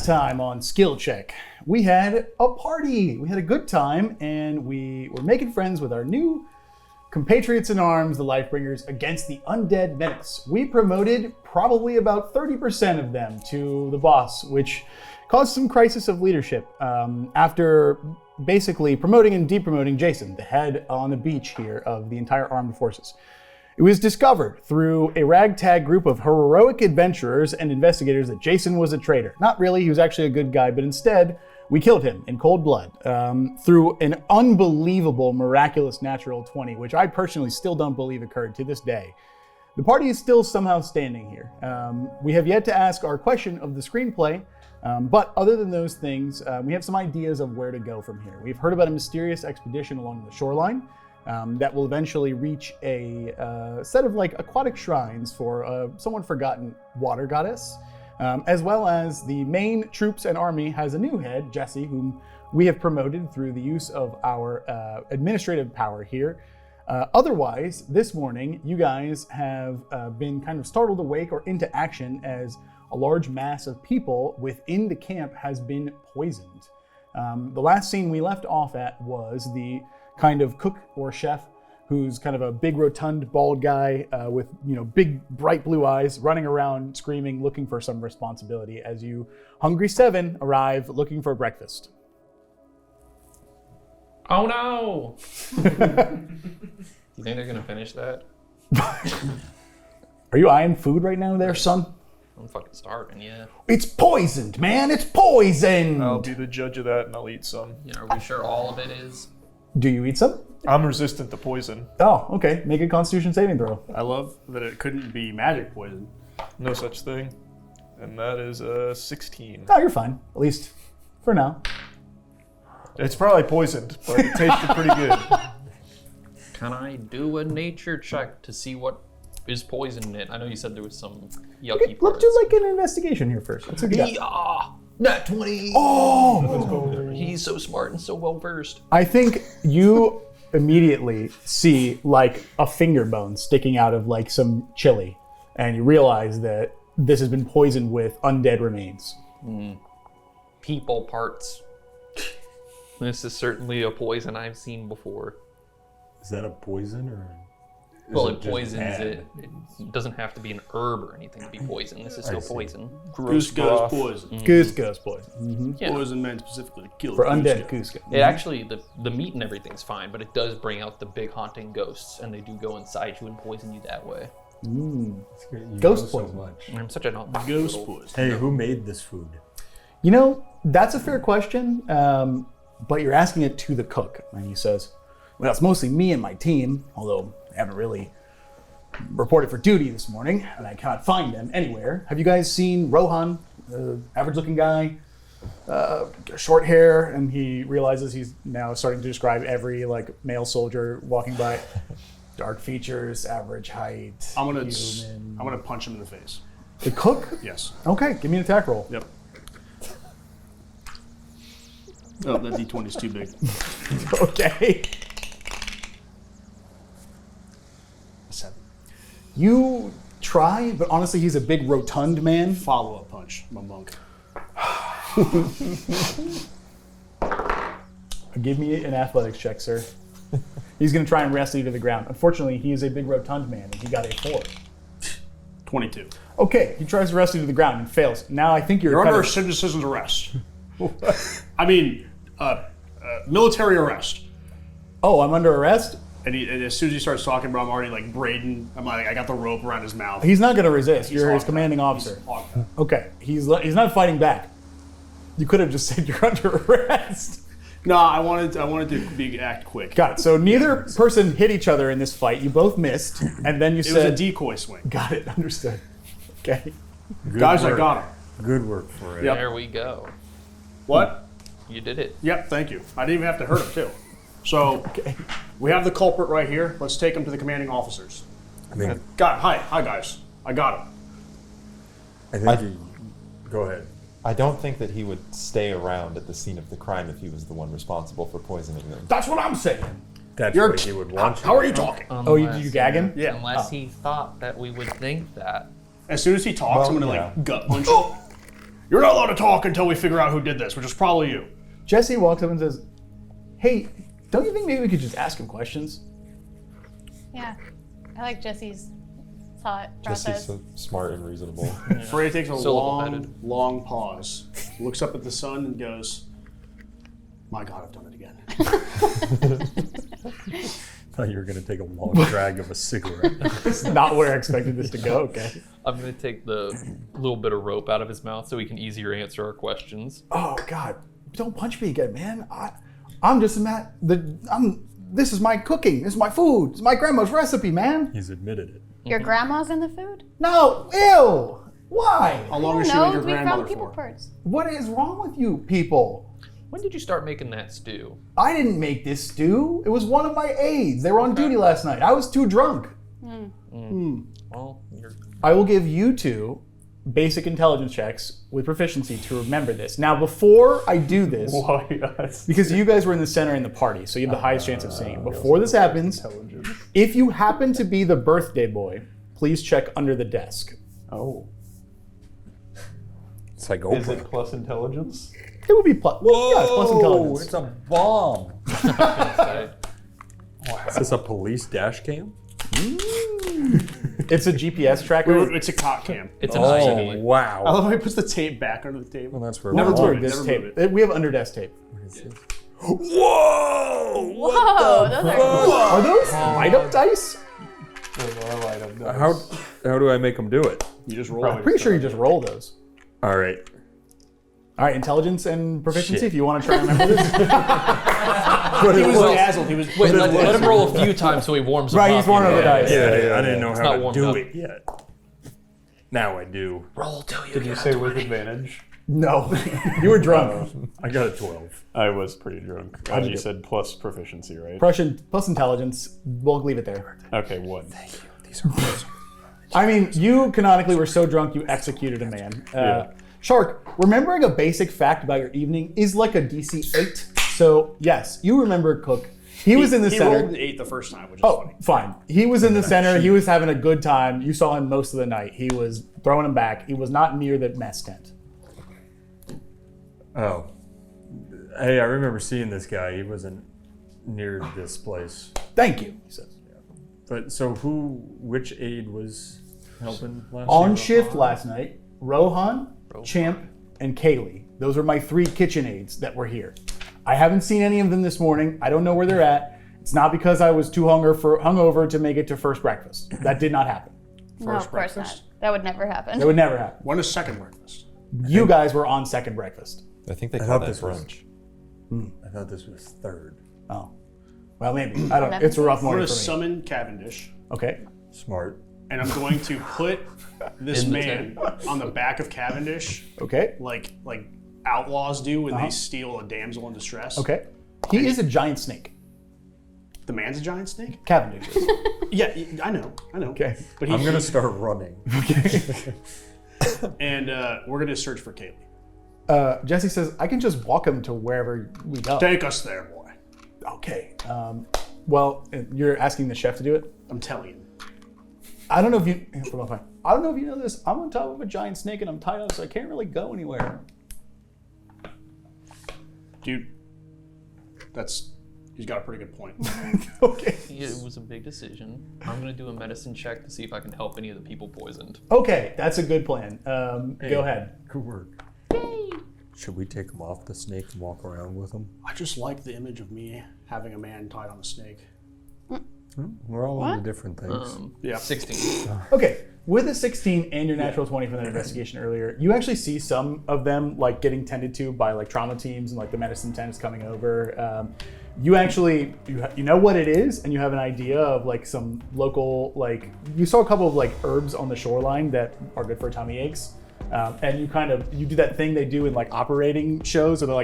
Last time on Skill Check, we had a party. We had a good time, and we were making friends with our new compatriots in arms, the Lifebringers, against the undead menace. We promoted probably about 30% of them to the boss, which caused some crisis of leadership after basically promoting and depromoting Jason, the head on the beach here of the entire armed forces. It was discovered through a ragtag group of heroic adventurers and investigators that Jason was a traitor. Not really, he was actually a good guy, but instead, we killed him in cold blood through an unbelievable, miraculous natural 20, which I personally still don't believe occurred to this day. The party is still somehow standing here. We have yet to ask our question of the screenplay, but other than those things, we have some ideas of where to go from here. We've heard about a mysterious expedition along the shoreline that will eventually reach a set of like aquatic shrines for a somewhat forgotten water goddess, as well as the main troops and army has a new head, Jesse, whom we have promoted through the use of our administrative power here. Otherwise, this morning, you guys have been kind of startled awake or into action as a large mass of people within the camp has been poisoned. The last scene we left off at was the kind of cook or chef who's kind of a big, rotund, bald guy with big, bright blue eyes running around screaming, looking for some responsibility as you hungry seven arrive looking for breakfast. Oh no! You think they're gonna finish that? Are you eyeing food right now there, son? I'm fucking starving, yeah. It's poisoned, man! It's poisoned! I'll be the judge of that and I'll eat some. Are we sure all of it is? Do you eat some? I'm resistant to poison. Oh, okay. Make a Constitution saving throw. I love that it couldn't be magic poison. No such thing. And that is 16. Oh, you're fine. At least for now. It's probably poisoned, but it tasted pretty good. Can I do a nature check to see what is poison in it? I know you said there was some yucky Okay, let's parts. do like an investigation here first. Let's see what you got. Yeah! Nat 20! Oh! He's so smart and so well versed. I think you immediately see like a finger bone sticking out of like some chili, and you realize that this has been poisoned with undead remains. People parts. This is certainly a poison I've seen before. Is that a poison or? Well, it poisons it. It doesn't have to be an herb or anything to be poison. This is still poison. Goose goes poison. Goose goes poison. Yeah. Poison meant specifically to kill For goose undead goes. goose. It actually, the meat and everything's fine, but it does bring out the big haunting ghosts, and they do go inside you and poison you that way. That's great. You Ghost know so poison. much. I'm such an Ghost poison. Hey, who made this food? That's a fair question, but you're asking it to the cook. And he says, well, it's mostly me and my team, although I haven't really reported for duty this morning, and I cannot find them anywhere. Have you guys seen Rohan, average-looking guy, short hair, and he realizes he's now starting to describe every male soldier walking by. Dark features, average height. I'm gonna human. punch him in the face. The cook? Yes. Okay, give me an attack roll. Yep. Oh, that D20 is too big. Okay. 7. You try, but honestly, he's a big, rotund man. Follow-up punch, my monk. Give me an athletics check, sir. He's going to try and wrestle you to the ground. Unfortunately, he is a big, rotund man, and he got a 4. 22. Okay, he tries to wrestle you to the ground and fails. Now I think you're You're under kind a of... citizen's arrest. I mean, military arrest. Oh, I'm under arrest? And as soon as he starts talking, bro, I'm already like braiding. I got the rope around his mouth. He's not going to resist. You're his hog commanding back. officer. He's hog back. Okay, he's not fighting back. You could have just said you're under arrest. No, I wanted to act quick. Got it. So neither person hit each other in this fight. You both missed, and then you It said... was a decoy swing. Got it. Understood. Okay. Good Guys, work. I got him. Good work for it. Yep. There we go. What? You did it. Yep, thank you. I didn't even have to hurt him, too. So, we have the culprit right here. Let's take him to the commanding officers. I think. Hi guys. I got him. I think. Go ahead. I don't think that he would stay around at the scene of the crime if he was the one responsible for poisoning them. That's what I'm saying. That's You're what he would want. How are you talking? Oh, you gag him? Yeah. Unless he thought that we would think that. As soon as he talks, Well, I'm gonna yeah. gut punch him. You're not allowed to talk until we figure out who did this, which is probably you. Jesse walks up and says, "Hey, don't you think maybe we could just ask him questions?" Yeah. I like Jesse's thought process. Jesse's so smart and reasonable. Foray takes a So long, level-headed. long pause, looks up at the sun and goes, "My God, I've done it again." Thought you were going to take a long drag of a cigarette. It's not where I expected this to go. Okay. I'm gonna take the little bit of rope out of his mouth so he can easier answer our questions. Oh God! Don't punch me again, man. I'm just a man. This is my cooking. This is my food. It's my grandma's recipe, man. He's admitted it. Your grandma's in the food? No, ew. Why? How long has she No, been your we grandmother found people for? parts. What is wrong with you people? When did you start making that stew? I didn't make this stew. It was one of my aides. They were on duty last night. I was too drunk. Well, you're I will give you two basic intelligence checks with proficiency to remember this. Now, before I do this, Why us? because you guys were in the center in the party, so you have the highest chance of seeing it. Before this happens, if you happen to be the birthday boy, please check under the desk. Oh. It's like Is Oprah. it plus intelligence? It would be plus. Yeah, it's plus intelligence. It's a bomb. gonna Is this a police dash cam? It's a GPS tracker. It's a cock cam. It's an Oh, eye. wow. I love how he puts the tape back under the table. Well, that's where Never we're took on. this Never tape. move We have under desk tape. Whoa! Whoa, those are cool. Are those light up dice? How do I make them do it? You just roll I'm it. pretty sure you just roll those. All right. All right, intelligence and proficiency. Shit. If you want to try and remember this. He was dazzled. He was. Wait, let him roll a few times so he warms Right, up. he's warming up the dice. Yeah, I didn't know how not to warmed do up. it yet. Now I do. Roll till you Did you say with advantage? No, you were drunk. I got a 12. I was pretty drunk. How'd you You do? said plus proficiency, right? Plus intelligence. We'll leave it there. Okay, one. These are close. I mean, you canonically were so drunk you executed a man. Shark, remembering a basic fact about your evening is like a DC 8. So, yes, you remember Cook. He was in the He center. rolled an 8 the first time, which is Oh, funny. fine. He was in the center. He was having a good time. You saw him most of the night. He was throwing him back. He was not near the mess tent. Oh. Hey, I remember seeing this guy. He wasn't near this place. Thank you, he says. But so which aide was helping last On night? shift last night, Rohan, Champ, and Kaylee. Those are my 3 kitchen aides that were here. I haven't seen any of them this morning. I don't know where they're at. It's not because I was too hungover to make it to first breakfast. That did not happen. No, of course not. That would never happen. That would never happen. When is second breakfast? You guys were on second breakfast. I think they I call thought that this was- brunch. I thought this was third. Oh. Well, maybe. I don't know. It's a rough I'm morning going for to me. summon Cavendish, Okay. Smart. and I'm going to put this In the man on the back of Cavendish, Okay. like outlaws do when they steal a damsel in distress. Okay. He is a giant snake. The man's a giant snake? Cavendish is. Yeah, I know. Okay. But I'm going to start running. And we're going to search for Kaylee. Jesse says, I can just walk him to wherever we go. Take us there, boy. Okay. Well, you're asking the chef to do it? I'm telling you. I don't know if you. I don't know if you know this. I'm on top of a giant snake and I'm tied up, so I can't really go anywhere. Dude, he's got a pretty good point. Okay. It was a big decision. I'm gonna do a medicine check to see if I can help any of the people poisoned. Okay, that's a good plan. Go ahead. Good work. Should we take him off the snake and walk around with him? I just like the image of me having a man tied on a snake. We're all into different things. Yeah. 16. Okay, with a 16 and your natural 20 from that investigation earlier, you actually see some of them like getting tended to by like trauma teams and like the medicine tent is coming over. You actually, you know what it is, and you have an idea of like some local, like, you saw a couple of like herbs on the shoreline that are good for tummy aches. And you do that thing they do in like operating shows where they're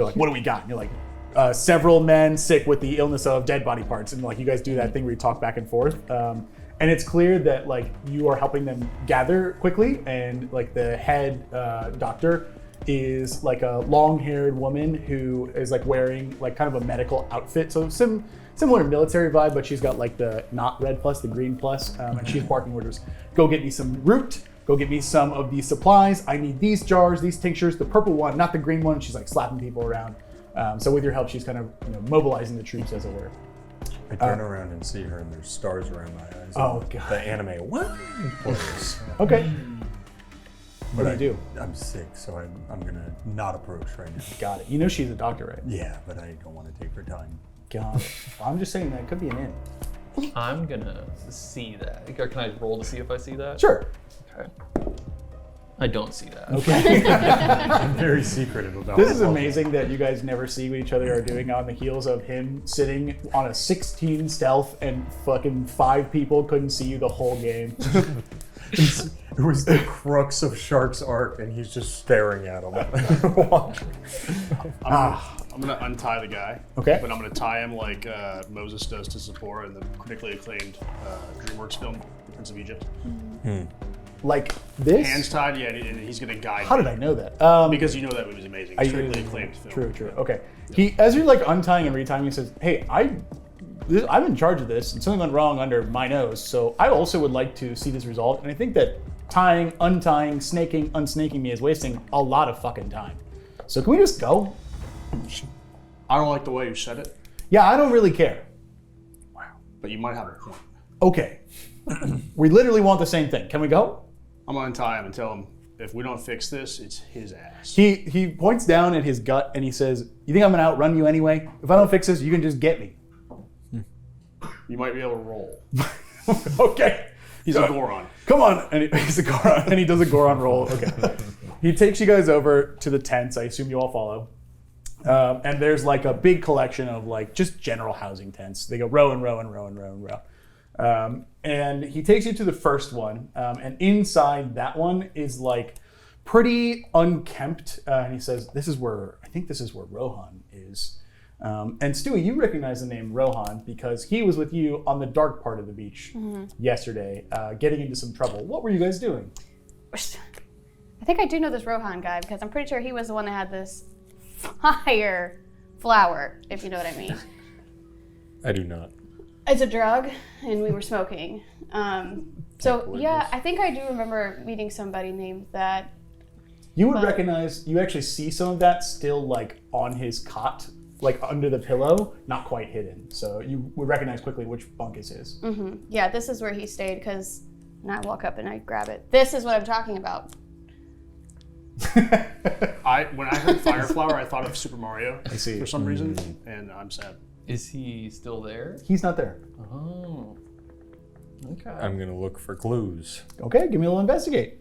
like, what do we got? And you're like, several men sick with the illness of dead body parts. And like you guys do that thing where you talk back and forth. And it's clear that like you are helping them gather quickly. And like the head doctor is like a long-haired woman who is like wearing like kind of a medical outfit. So similar military vibe, but she's got like the not red plus, the green plus. And she's barking orders, go get me some root, go get me some of these supplies. I need these jars, these tinctures, the purple one, not the green one. She's like slapping people around. So with your help, she's kind of mobilizing the troops, as it were. I turn around and see her, and there's stars around my eyes. Oh, God. The anime plays. Okay. What do you do? I'm sick, so I'm gonna not approach right now. Got it. You know she's a doctor, right? Yeah, but I don't want to take her time. Got it. Well, I'm just saying that could be an in. I'm gonna see that. Can I roll to see if I see that? Sure. Okay. I don't see that. Okay. I'm very secretive about This is myself. amazing that you guys never see what each other are doing on the heels of him sitting on a 16 stealth and fucking 5 people couldn't see you the whole game. It was the crux of Shark's arc, and he's just staring at him. I'm gonna untie the guy. Okay. But I'm gonna tie him like Moses does to Zipporah in the critically acclaimed DreamWorks film, The Prince of Egypt. Like this? Hands tied, yeah, and he's gonna guide How me. did I know that? Because you know that movie's amazing. It's critically acclaimed film. True. Okay. He, as you're like untying and retying, he says, "Hey, I'm in charge of this, and something went wrong under my nose. So I also would like to see this resolved. And I think that tying, untying, snaking, unsnaking me is wasting a lot of fucking time. So can we just go? I don't like the way you said it, Yeah, I don't really care. but you might have a point. Okay. We literally want the same thing. Can we go?" I'm gonna untie him and tell him if we don't fix this, it's his ass. He points down at his gut and he says, "You think I'm gonna outrun you anyway? If I don't fix this, you can just get me." You might be able to roll. Okay. He's a Goron. Come on. And he's a Goron, and he does a Goron roll. Okay. He takes you guys over to the tents. I assume you all follow. And there's like a big collection of like just general housing tents. They go row and row and row and row and row. And he takes you to the first one. And inside that one is like pretty unkempt. And he says, I think this is where Rohan is. And Stewie, you recognize the name Rohan because he was with you on the dark part of the beach yesterday, getting into some trouble. What were you guys doing? I think I do know this Rohan guy because I'm pretty sure he was the one that had this fire flower, if you know what I mean. I do not. It's a drug, and we were smoking. So yeah, I think I do remember meeting somebody named that. You would recognize, you actually see some of that still like on his cot, like under the pillow, not quite hidden. So you would recognize quickly which bunk is his. Yeah, this is where he stayed because. And I walk up and I grab it. This is what I'm talking about. When I heard Fire Flower, I thought of Super Mario. I see. For some reason, and I'm sad. Is he still there? He's not there. Oh. Okay. I'm gonna look for clues. Okay, give me a little investigate.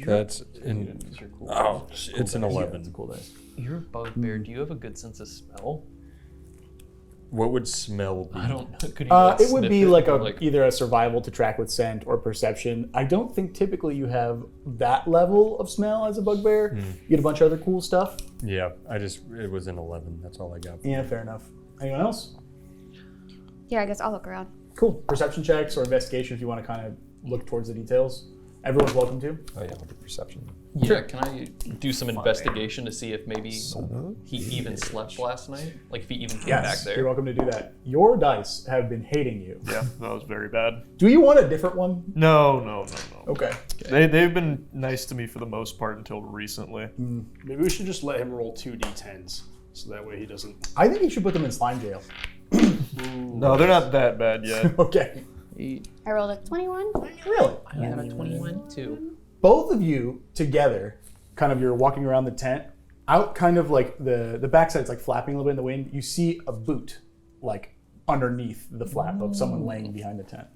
That's in. These are cool. Oh, it's an 11. It's a cool dice. You're a bugbear. Do you have a good sense of smell? What would smell be? I don't know. Could you like, It would sniff be it like or, either a survival to track with scent or perception. I don't think typically you have that level of smell as a bugbear. You get a bunch of other cool stuff. Yeah, it was an 11. That's all I got. Yeah, fair enough. Anyone else? Yeah, I guess I'll look around. Cool. Perception checks or investigation if you want to kind of look towards the details. Everyone's welcome to. Oh yeah, with the perception. Yeah, can I do some investigation to see if maybe he even slept last night? Like if he even came back there? You're welcome to do that. Your dice have been hating you. Yeah, that was very bad. Do you want a different one? No. Okay. They've been nice to me for the most part until recently. Maybe we should just let him roll 2 d10s, so that way he doesn't. I think you should put them in slime jail. No, they're not that bad yet. Okay. I rolled a 21. Really? I got a 21 too. Both of you together, kind of you're walking around the tent, out kind of like the backside's like flapping a little bit in the wind. You see a boot like underneath the flap of someone laying behind the tent.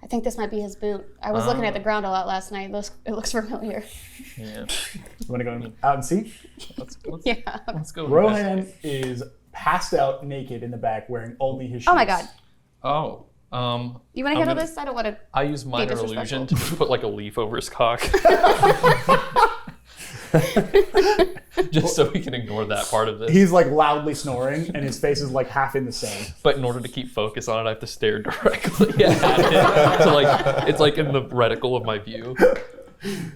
I think this might be his boot. I was looking at the ground a lot last night. It looks familiar. Yeah. You want to go out and see? Let's Yeah. let's go. Rohan investigate. is passed out naked in the back wearing only his shoes. Oh my god. Oh. You want to I'm handle gonna- this? I don't want to. I use minor disrespectful. illusion to just put like a leaf over his cock. Just so we can ignore that part of this. He's like loudly snoring and his face is like half in the sand. But in order to keep focus on it, I have to stare directly at it. So like it's like in the reticle of my view.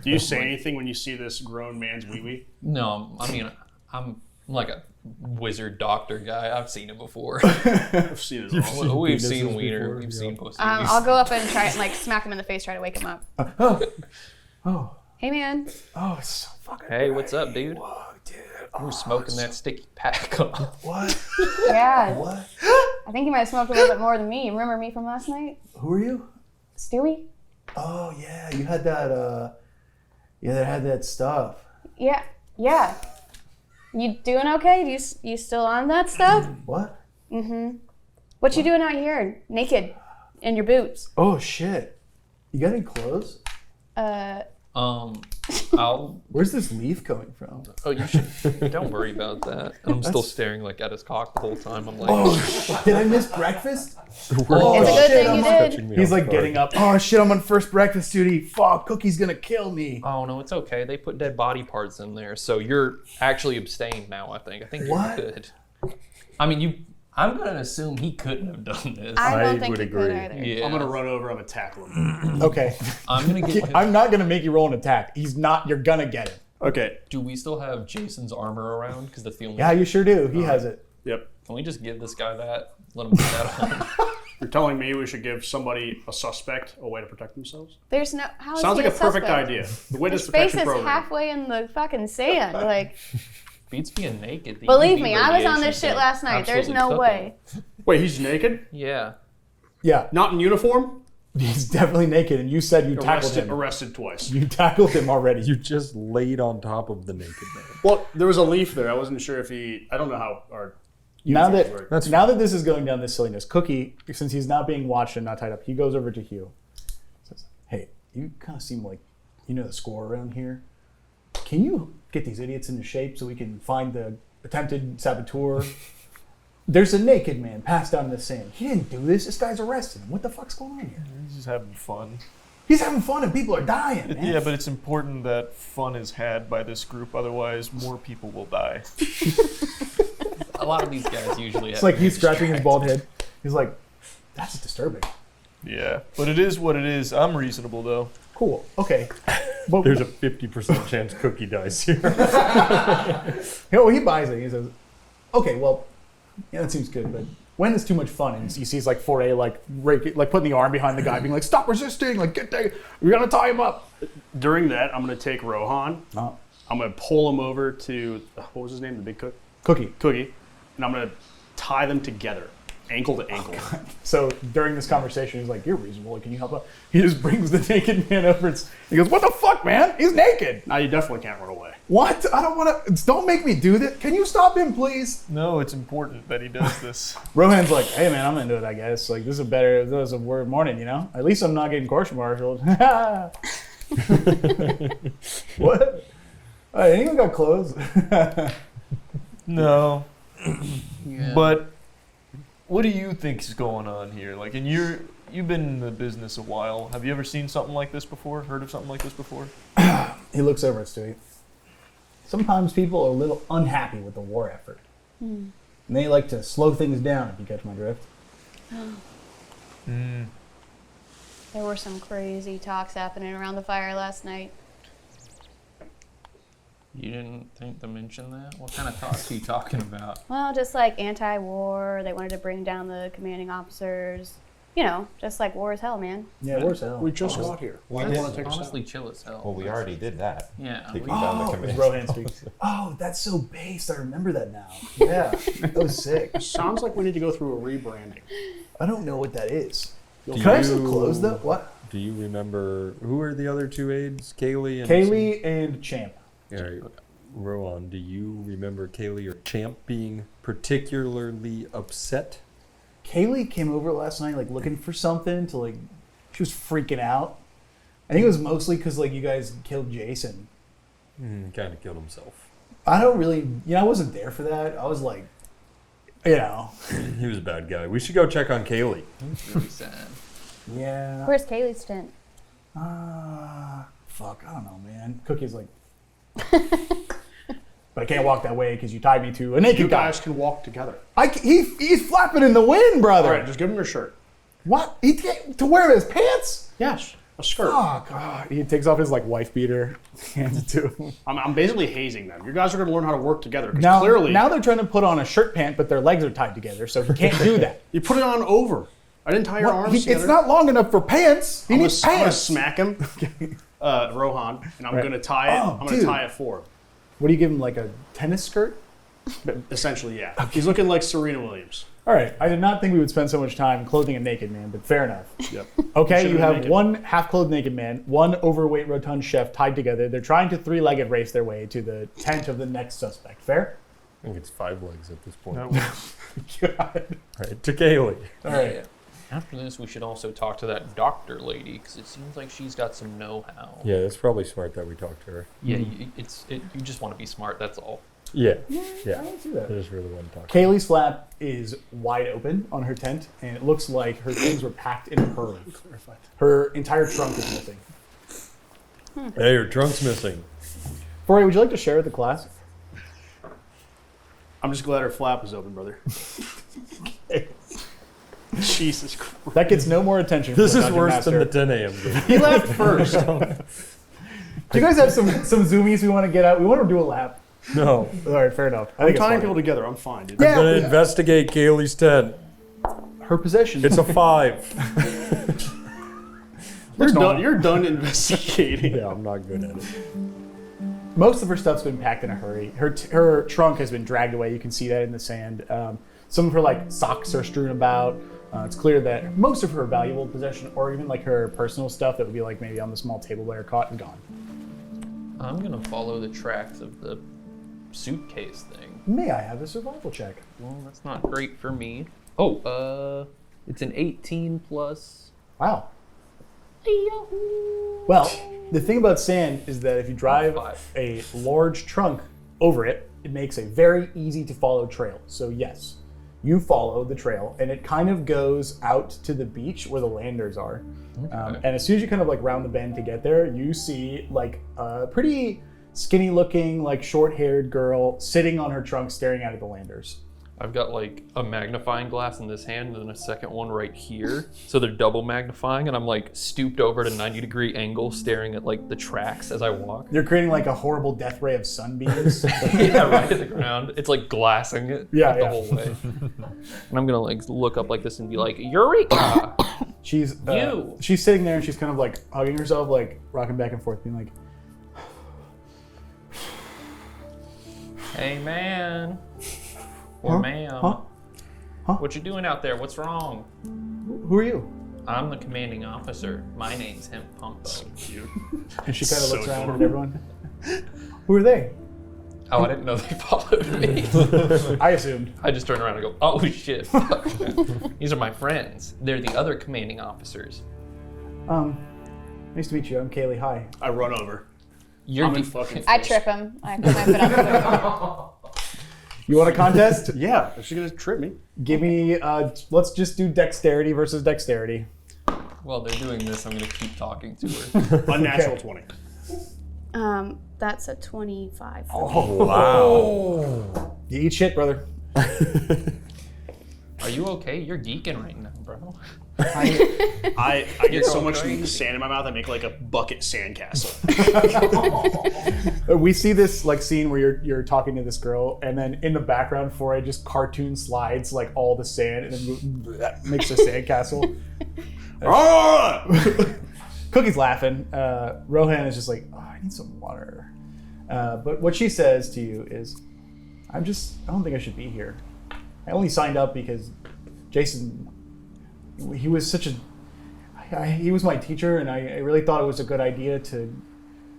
Do you say anything when you see this grown man's wee wee? No, I mean I'm I'm like a wizard doctor guy. I've seen it before. I've seen it all. Well, we've seen penises wiener. before, We've yeah. seen pussy. I'll go up and try and like smack him in the face, try to wake him up. Oh, Hey, man. oh, it's so fucking. Hey, what's up, dude? Whoa, dude. We're smoking that sticky pack. What? Yeah. What? I think you might have smoked a little bit more than me. Remember me from last night? Who are you? Stewie? Oh yeah, you had that. Yeah, they had that stuff. Yeah. Yeah. You doing okay? You still on that stuff? What? What you doing out here, naked, in your boots? Oh shit! You got any clothes? I'll. Where's this leaf coming from? Oh, you should. Don't worry about that. I'm still staring like at his cock the whole time. I'm like, Oh, did I miss breakfast? It's a good thing you did. Catching me He's off like guard. getting up. Oh shit! I'm on first breakfast duty. Fuck! Cookie's gonna kill me. oh no, it's okay. They put dead body parts in there, so you're actually abstained now. I think you're What? good. I mean, I'm gonna assume he couldn't have done this. I don't I think would you could agree. either. yeah, I'm gonna run over him and tackle him. Okay. I'm gonna get. Him. I'm not gonna make you roll an attack. He's not. You're gonna get him. Okay. Do we still have Jason's armor around? Because that's the only. Yeah, you sure do. He has it. Yep. Can we just give this guy that? Let him put that on. You're telling me we should give somebody, a suspect, a way to protect themselves? There's no. How is Sounds he like a perfect suspect? idea. The His witness face protection is program. halfway in the fucking sand. Like, Beats being naked. The believe UV me, I was on radiation's this shit gonna last night. There's absolutely no cook way. him. Wait, he's naked? Yeah. Yeah, Not in uniform? he's definitely naked, and you said you tackled him. Arrested twice. You tackled him already. You just laid on top of the naked man. Well, there was a leaf there. I wasn't sure if he. I don't know how our. Now uniforms that work. now that this is going down this silliness, Cookie, since he's not being watched and not tied up, he goes over to Hugh. Says, "Hey, you kind of seem like you know the score around here. Can you get these idiots into shape so we can find the attempted saboteur? There's a naked man passed out in the sand. He didn't do this. This guy's arrested him. What the fuck's going on here? He's just having fun. He's having fun and people are dying, man. Yeah, but it's important that fun is had by this group, otherwise more people will die. A lot of these guys usually. It's like he's scratching his bald head. He's like, that's disturbing. Yeah, but it is what it is. I'm reasonable though. Cool. Okay. But There's a 50% chance Cookie dies here. he buys it. He says, okay, well, yeah, that seems good, but when is too much fun? And he sees like Foray like putting the arm behind the guy, being like, stop resisting, like get there, we're gonna tie him up. During that, I'm going to take Rohan. Uh, I'm going to pull him over to. What was his name? The big cook? Cookie. Cookie. And I'm going to tie them together, ankle to ankle. So during this conversation, he's like, you're reasonable, can you help out? He just brings the naked man over and he goes, what the fuck, man? He's naked. Now you definitely can't run away. What? I don't want to, don't make me do this. Can you stop him, please? No, it's important that he does this. Rohan's like, hey man, I'm into it, I guess. Like, this is a word morning, you know? At least I'm not getting court-martialed. What? Anyone got clothes? No. Yeah. But what do you think is going on here? Like, and you've been in the business a while. Have you ever seen something like this before? Heard of something like this before? He looks over at Stewie. Sometimes people are a little unhappy with the war effort. And they like to slow things down, if you catch my drift. There were some crazy talks happening around the fire last night. You didn't think to mention that? What kind of talks are you talking about? Well, just like anti-war. They wanted to bring down the commanding officers. You know, just like war is hell, man. Yeah, where's hell? We just got here. Why do you want to take us out? Honestly, chill as hell. Well, we already did that. Yeah. Taking we- down the Oh, command. Rohan speaks. Oh, that's so based. I remember that now. Yeah, that was sick. Sounds like we need to go through a rebranding. I don't know what that is. Do Can I have some you- clothes, though? What? Do you remember, who are the other two aides? Kaylee and... Kaylee and Champ. All right. Rohan, do you remember Kaylee or Champ being particularly upset? Kaylee came over last night, like, looking for something to, like, she was freaking out. I think it was mostly because, like, you guys killed Jason. Kind of killed himself. I don't really, I wasn't there for that. I was like, you know. He was a bad guy. We should go check on Kaylee. It's really sad. Yeah. Where's Kaylee's tent? Fuck, I don't know, man. Cookie's like, but I can't walk that way because you tied me to a naked You guy. guys can walk together. He's flapping in the wind, brother. All right, just give him your shirt. What? He can't, to wear his pants? Yes. A skirt. Oh god. He takes off his like wife beater, hands it to him. I'm basically hazing them. You guys are going to learn how to work together. 'Cause Now, clearly, now they're trying to put on a shirt pant, but their legs are tied together, so he can't do that. you put it on over. I didn't tie your arms together. It's not long enough for pants. He needs I'm gonna pants. smack him, Rohan, and I'm Right. gonna tie it. Oh, I'm gonna dude. tie it for him. What do you give him, like a tennis skirt? Essentially, yeah. He's looking like Serena Williams. All right. I did not think we would spend so much time clothing a naked man, but fair enough. Yep. Okay, Should've you been have naked. one half-clothed naked man, one overweight rotund chef tied together. They're trying to three-legged race their way to the tent of the next suspect. Fair? I think it's 5 legs at this point. God. Right, to Kaylee. All right. Yeah. After this, we should also talk to that doctor lady because it seems like she's got some know-how. Yeah, it's probably smart that we talk to her. Yeah, you just want to be smart. That's all. Yeah, I yeah. don't see that. I just really want to talk. Kaylee's flap is wide open on her tent, and it looks like her things were packed in a hurry. Her entire trunk is missing. Hey, your trunk's missing. Foray, would you like to share with the class? I'm just glad her flap is open, brother. Jesus Christ. That gets no more attention. This from is the Dungeon worse than the Master. 10 a.m. game. He left first. Do you guys have some zoomies we want to get out? We want to do a lap. No. All right, fair enough. I I'm think it's tying funny. people together. I'm fine, dude. Yeah. I'm going to investigate Kaylee's tent. Her possession. It's a 5. You're done investigating. Yeah, I'm not good at it. Most of her stuff's been packed in a hurry. Her trunk has been dragged away. You can see that in the sand. Some of her like socks are strewn about. It's clear that most of her valuable possession, or even like her personal stuff that would be like maybe on the small table by her cot, and gone. I'm gonna follow the tracks of the suitcase thing. May I have a survival check? Well, that's not great for me. Oh, it's an 18 plus. Wow. Well, the thing about sand is that if you drive a large trunk over it, it makes a very easy to follow trail. So yes, you follow the trail, and it kind of goes out to the beach where the landers are. And as soon as you kind of like round the bend to get there, you see like a pretty skinny looking, like short-haired girl sitting on her trunk staring out at the landers. I've got like a magnifying glass in this hand and then a second one right here. So they're double magnifying, and I'm like stooped over at a 90-degree angle staring at like the tracks as I walk. You're creating like a horrible death ray of sunbeams. Yeah, right at the ground. It's like glassing it Yeah, the yeah. whole way. And I'm gonna like look up like this and be like, Eureka! She's You. she's sitting there and she's kind of like hugging herself, like rocking back and forth, being like, Hey man. Or ma'am. Huh? What you doing out there? What's wrong? "Who are you?" I'm the commanding officer. My name's Hemp Pumpo. And she kind of So looks around at adorable. everyone. Who are they? Oh, I didn't know they followed me. I assumed. I just turn around and go, oh shit. Fuck. These are my friends. They're the other commanding officers. Nice to meet you. I'm Kaylee. Hi. I run over. You're I'm in the- fucking I face. trip him. I put on You want a contest? Yeah, is she gonna trip me? Give me. Let's just do dexterity versus dexterity. While they're doing this, I'm gonna keep talking to her. Unnatural 20. That's a 25. Wow. You eat shit, brother. Are you okay? You're geeking right now, bro. I You're get so going much crazy. sand in my mouth, I make like a bucket sandcastle. We see this like scene where you're talking to this girl, and then in the background, Foray just cartoon slides like all the sand, and then that makes a sandcastle. Cookie's laughing. Rohan is just like, oh, I need some water. But what she says to you is, I don't think I should be here. I only signed up because Jason, he was he was my teacher, and I really thought it was a good idea to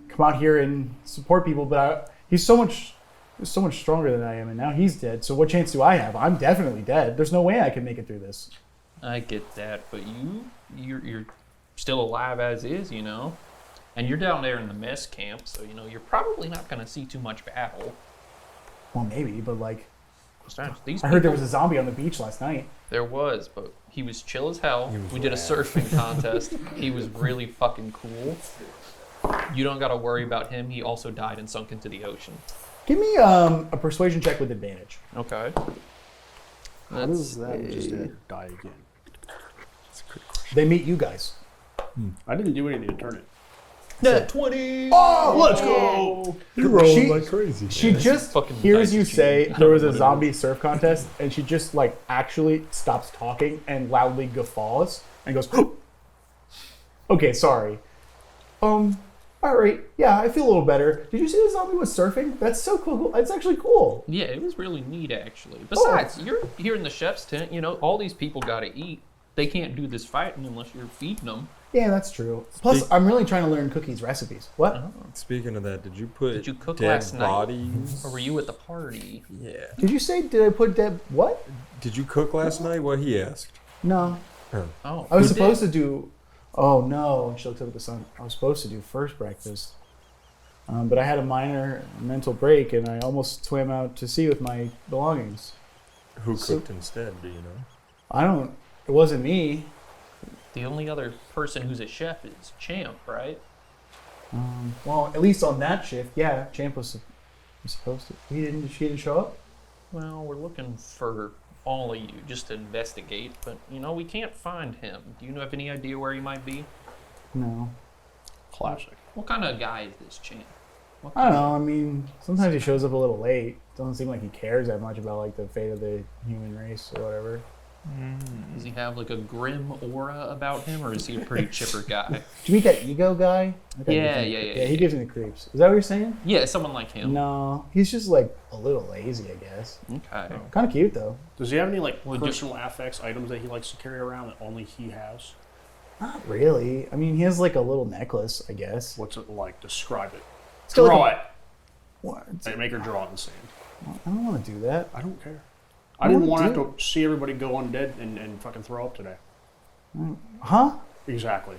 come out here and support people, but he's so much stronger than I am, and now he's dead, so what chance do I have? I'm definitely dead. There's no way I can make it through this. I get that, but you're still alive as is, you know? And you're down there in the mess camp, so, you know, you're probably not going to see too much battle. Well, maybe, but like, These I heard there people- was a zombie on the beach last night. There was, but he was chill as hell. We did a surfing contest. He was really fucking cool. You don't got to worry about him. He also died and sunk into the ocean. Give me a persuasion check with advantage. Okay. How does that just die again? They meet you guys. I didn't do anything to turn it. Net 20! Oh, let's go! You're rolling She- like crazy. She just fucking hears dice you is say cheating. there was a zombie surf contest, and she just like actually stops talking and loudly guffaws and goes, "Okay, sorry. All right, yeah, I feel a little better. Did you see the zombie was surfing? That's so cool. That's actually cool. Yeah, it was really neat, actually. Besides, you're here in the chef's tent, you know, all these people gotta eat. They can't do this fighting unless you're feeding them. Yeah, that's true. Plus, I'm really trying to learn Cookie's recipes. What? Speaking of that, did you put Did you cook dead last night? bodies? Or were you at the party? Yeah. Did you say? Did I put dead? What? Did you cook last night? What he asked. No, Oh, I was who supposed did? to do. Oh no! She looked up at the sun. I was supposed to do first breakfast, but I had a minor mental break, and I almost swam out to sea with my belongings. Who So- cooked instead? Do you know? I don't. It wasn't me. The only other person who's a chef is Champ, right? Well, at least on that shift, yeah. Champ was supposed to. He didn't. She didn't show up. Well, we're looking for all of you just to investigate, but, you know, we can't find him. Do you have any idea where he might be? No. Classic. What kind of guy is this Champ? What I don't kind know. I mean, sometimes he shows up a little late. Doesn't seem like he cares that much about like the fate of the human race or whatever. Does he have like a grim aura about him, or is he a pretty chipper guy? Did you meet that ego guy? That guy Yeah, gives me- yeah, Yeah, he yeah. gives me the creeps. Is that what you're saying? Yeah, someone like him. No, he's just like a little lazy, I guess. Okay. Kind of cute though. Does he have any like Well, personal affects, items that he likes to carry around that only he has? Not really. I mean, he has like a little necklace, I guess. What's it like? Describe it. It's got, like, Draw a- it. What? Hey, make her draw it in the sand. I don't want to do that. I don't care. I didn't want to have do to see everybody go undead and fucking throw up today. Huh? Exactly.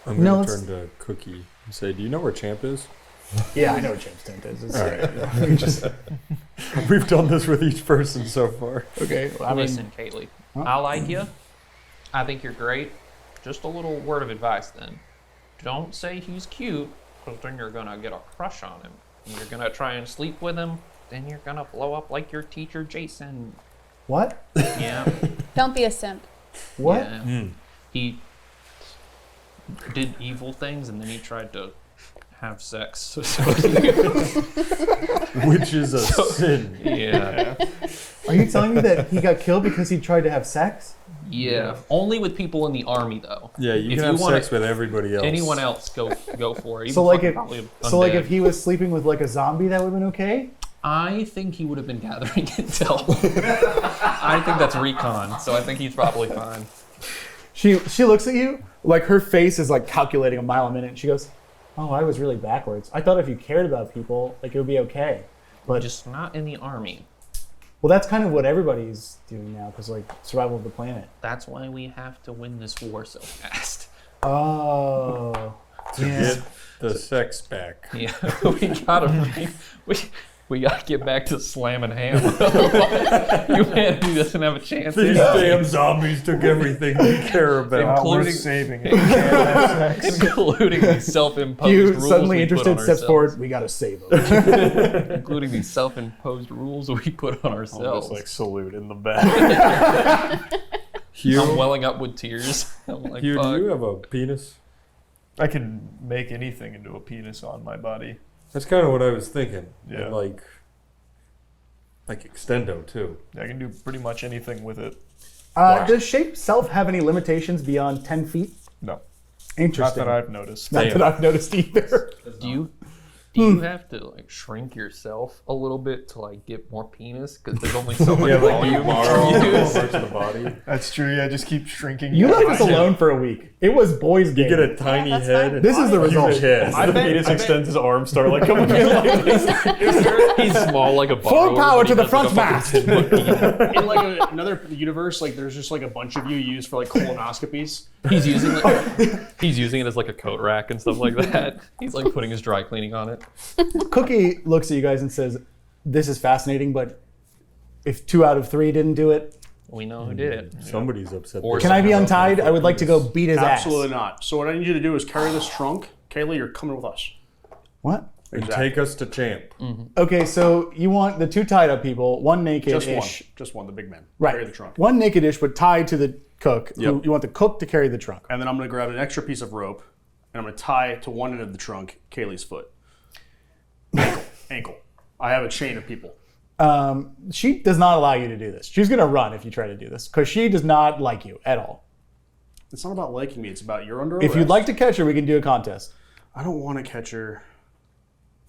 I'm No, gonna let's- turn to Cookie and say, "Do you know where Champ is?" Yeah, I know what Champ's tent is. It's, All right. We've done this with each person so far. okay. Well, I mean, Listen, Kaylee, Huh? I like you. I think you're great. Just a little word of advice then. Don't say he's cute, because then you're going to get a crush on him. And you're going to try and sleep with him, then you're going to blow up like your teacher, Jason. what? Yeah. Don't be a simp. What? Yeah. He did evil things, and then he tried to have sex. Which is a sin. Yeah. Are you telling me that he got killed because he tried to have sex? Yeah. Only with people in the army, though. Yeah, you If can you have wanna- sex with everybody else. Anyone else, go for it. So Even like fucking if probably like undead. if he was sleeping with like a zombie, that would have been okay. I think he would have been gathering intel. I think that's recon, so I think he's probably fine. She looks at you like her face is like calculating a mile a minute. And she goes, "Oh, I was really backwards. I thought if you cared about people, like it would be okay." But Just not in the army. well, that's kind of what everybody's doing now because like survival of the planet. That's why we have to win this war so fast. Oh, to yeah. get the sex back. Yeah, we gotta get back to slamming ham. Humanity doesn't have a chance. These damn zombies took everything we care about. Including- saving it. We can't have sex. Including these self-imposed You rules suddenly we put interested on steps ourselves. forward. We gotta save them. Including these self-imposed rules we put on I'll ourselves. just like salute in the back. Hugh, I'm welling up with tears. I'm like, Hugh, fuck. do you have a penis? I can make anything into a penis on my body. That's kind of what I was thinking. Yeah. And like extendo too. I can do pretty much anything with it. Does shape self have any limitations beyond 10 feet? No, not Interesting. that I've noticed. Not that I've noticed either. Do you have to like shrink yourself a little bit to like get more penis? Because there's only so much Yeah, like you volume borrow you can use. parts of the body. That's true. Yeah, I just keep shrinking. You it. left us alone for a week. It was boys' game. You get a tiny that's head. fine. This is the result. Huge head. The penis extends, his arms start like coming in like this. He's small like a Full borrower, power but he to the has, like, front a fucking mast. In like another universe, like there's just like a bunch of you used for like colonoscopies. He's using it as like a coat rack and stuff like that. He's like putting his dry cleaning on it. Cookie looks at you guys and says, "This is fascinating, but if 2 out of 3 didn't do it, We know who did it. Somebody's upset. Or they can I be don't have untied? a I would like to go beat his Absolutely ass." not. So what I need you to do is carry this trunk. Kayla, you're coming with us. What? And Exactly. take us to Champ. Okay, so you want the 2 tied up people, one naked-ish. Just one, the big man. Right. Carry the trunk. One naked-ish, but tied to the cook. Yep. You want the cook to carry the trunk. And then I'm going to grab an extra piece of rope, and I'm going to tie to one end of the trunk Kaylee's foot. Ankle. I have a chain of people. She does not allow you to do this. She's going to run if you try to do this, because she does not like you at all. It's not about liking me. It's about you're under arrest. If you'd like to catch her, we can do a contest. I don't want to catch her.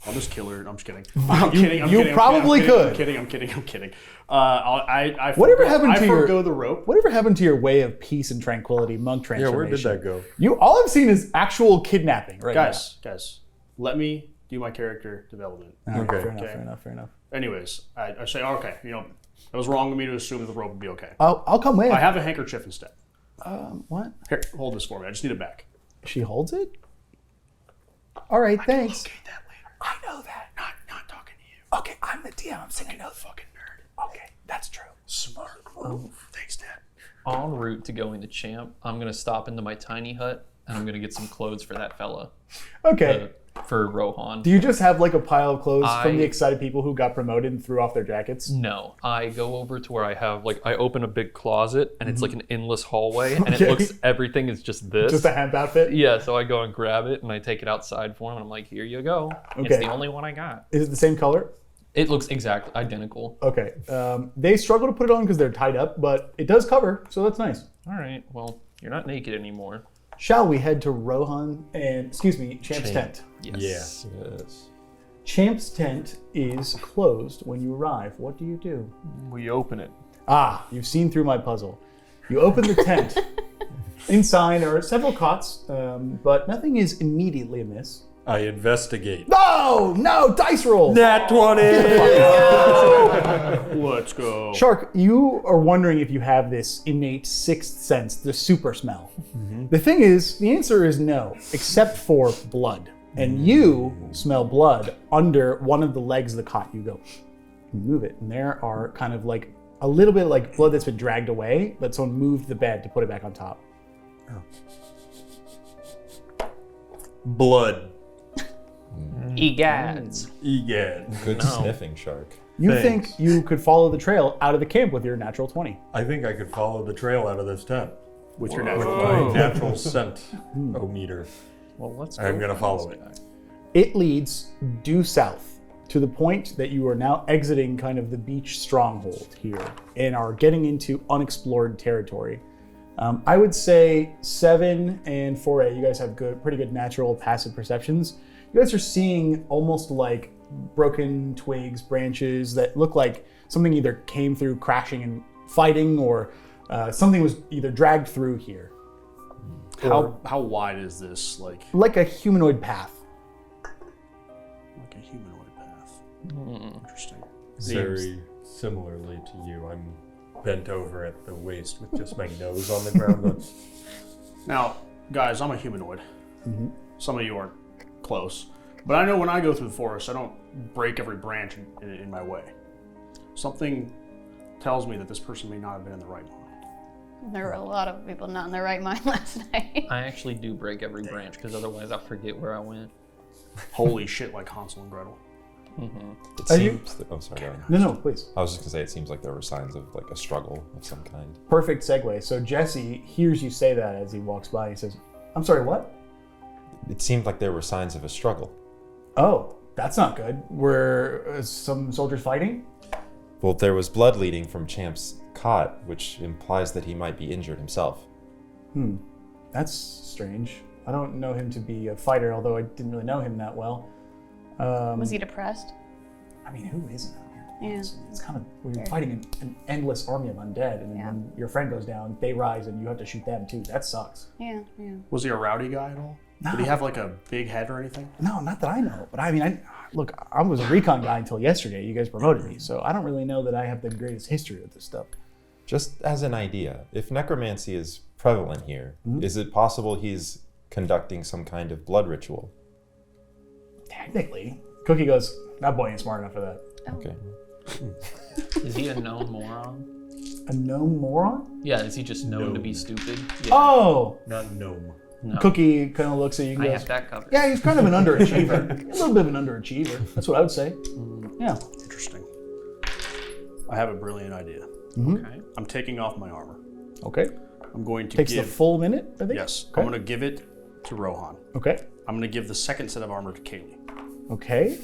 I'll just kill her. I'm just kidding. I'm kidding. You probably could. I'm kidding. I Whatever happened to I your- forgo the rope. Whatever happened to your way of peace and tranquility, monk Yeah, transformation? where did that go? All I've seen is actual kidnapping right Guys, let me do my character development. now. Okay. Fair enough. Anyways, I say, okay, it was wrong of me to assume the rope would be okay. I'll come with. I have a handkerchief instead. What? Here, hold this for me. I just need it back. She holds it? All right, thanks. Locate that later. I know that. Not talking to you. Okay, I'm the DM. I'm singing no Fucking nerd. Okay, that's true. Smart move. Thanks, Dad. En route to going to Champ, I'm gonna stop into my tiny hut and I'm gonna get some clothes for that fella. Okay. For Rohan. Do you just have like a pile of clothes from the I- excited people who got promoted and threw off their jackets? No, I go over to where I have I open a big closet and it's like an endless hallway and Okay. it looks everything is just this. Just a hemp outfit? Yeah, so I go and grab it and I take it outside for him and I'm like, here you go. Okay. It's the only one I got. Is it the same color? It looks exactly identical. Okay. They struggle to put it on because they're tied up, but it does cover, so that's nice. All right, well, you're not naked anymore. Shall we head to Rohan and, Champ's tent? Yes. Yes. Champ's tent is closed when you arrive. What do you do? We open it. Ah, you've seen through my puzzle. You open the tent. Inside are several cots, but nothing is immediately amiss. I investigate. No, dice roll. Nat 20! Let's go. Shark, you are wondering if you have this innate sixth sense, the super smell. The thing is, the answer is no, except for blood. And you smell blood under one of the legs of the cot. You go, you move it, and there are kind of like a little bit like blood that's been dragged away, but someone moved the bed to put it back on top. Blood. Egads. Egad. Good sniffing, Shark. You Thanks. think you could follow the trail out of the camp with your natural 20. I think I could follow the trail out of this tent. With your With natural. my natural scent-o-meter. Well, let's I'm go gonna for follow this it. guy. It leads due south to the point that you are now exiting kind of the beach stronghold here and are getting into unexplored territory. I would say 7 and 4A, you guys have pretty good natural passive perceptions. You guys are seeing almost like broken twigs, branches that look like something either came through crashing and fighting or something was either dragged through here. How wide is this? Like a humanoid path. Like a humanoid path. Interesting. Very similarly to you, I'm bent over at the waist with just my nose on the ground. Now, guys, I'm a humanoid. Some of you aren't close. But I know when I go through the forest, I don't break every branch in my way. Something tells me that this person may not have been in the right mind. There were a lot of people not in their right mind last night. I actually do break every branch because otherwise I'll forget where I went. Holy shit, like Hansel and Gretel. It Are you- seems. Oh, sorry. Go ahead. No, please. I was just gonna say it seems like there were signs of like a struggle of some kind. Perfect segue. So Jesse hears you say that as he walks by. He says, I'm sorry, what? It seemed like there were signs of a struggle. Oh, that's not good. Were some soldiers fighting? Well, there was blood leading from Champ's cot, which implies that he might be injured himself. That's strange. I don't know him to be a fighter, although I didn't really know him that well. Was he depressed? I mean, who isn't out here? Yeah. It's kind of, we're fighting an endless army of undead, and then when your friend goes down, they rise and you have to shoot them too. That sucks. Yeah. Was he a rowdy guy at all? No. Did he have like a big head or anything? No, not that I know. But I mean, look, I was a recon guy until yesterday. You guys promoted me, so I don't really know that I have the greatest history with this stuff. Just as an idea, if necromancy is prevalent here, is it possible he's conducting some kind of blood ritual? Technically. Cookie goes, that boy ain't smart enough for that. Okay. Is he a known moron? A gnome moron? Yeah, is he just known to be stupid? Yeah. Oh! Not gnome. No. Cookie kind of looks at you and I goes, have that covered. yeah, he's kind of an underachiever. A little bit of an underachiever. That's what I would say. Yeah. Interesting. I have a brilliant idea. Okay. I'm taking off my armor. Okay. I'm going to Takes give... the full minute, I think? Yes. Okay. I'm going to give it to Rohan. Okay. I'm going to give the second set of armor to Kaylee. Okay.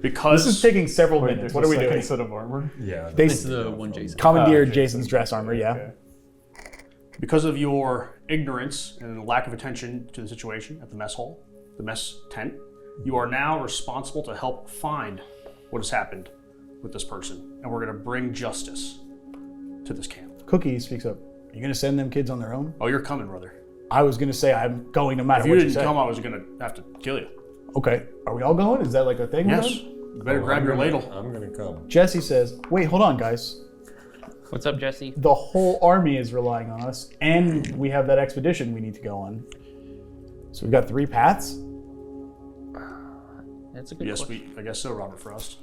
Because... This is taking several minutes. What are we doing? Set of armor? Yeah. They It's the one Jason. commandeered Jason's dress armor, yeah. Okay. Because of your ignorance and lack of attention to the situation at the mess hall, the mess tent, you are now responsible to help find what has happened with this person. And we're going to bring justice to this camp. Cookie speaks up. Are you going to send them kids on their own? Oh, you're coming, brother. I was going to say I'm going no matter If you what you didn't say. come, I was going to have to kill you. Okay. Are we all going? Is that like a thing? we're Yes. doing? You better grab your ladle. I'm gonna come. Jesse says, wait, hold on, guys. What's up, Jesse? The whole army is relying on us, and we have that expedition we need to go on. So we've got 3 paths? That's a good Yes, question. I guess so, Robert Frost.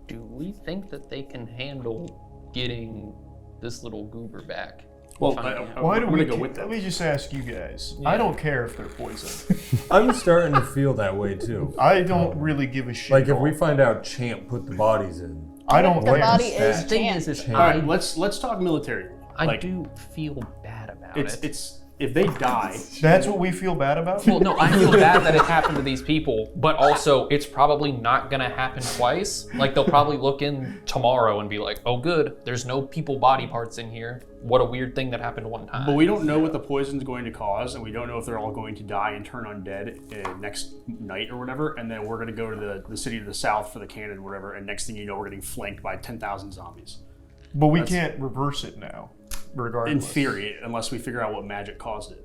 Do we think that they can handle getting this little goober back? Well, Why do I'm we? going to go with Let them. me just ask you guys. I don't care if they're poisoned. I'm starting to feel that way too. I don't really give a shit. Like if we find out Champ put the bodies in. I don't The like body this. is The thing Champ. is All right, let's talk military. I do feel bad about it. It's if they die, That's what we feel bad about. Well, no, I feel bad that it happened to these people, but also it's probably not gonna happen twice. Like they'll probably look in tomorrow and be like, "Oh, good, there's no people body parts in here. What a weird thing that happened one time." but we don't know what the poison's going to cause, and we don't know if they're all going to die and turn undead next night or whatever. And then we're going to go to the city to the south for the cannon, or whatever. And next thing you know, we're getting flanked by 10,000 zombies. But we can't reverse it now, regardless. In theory, unless we figure out what magic caused it.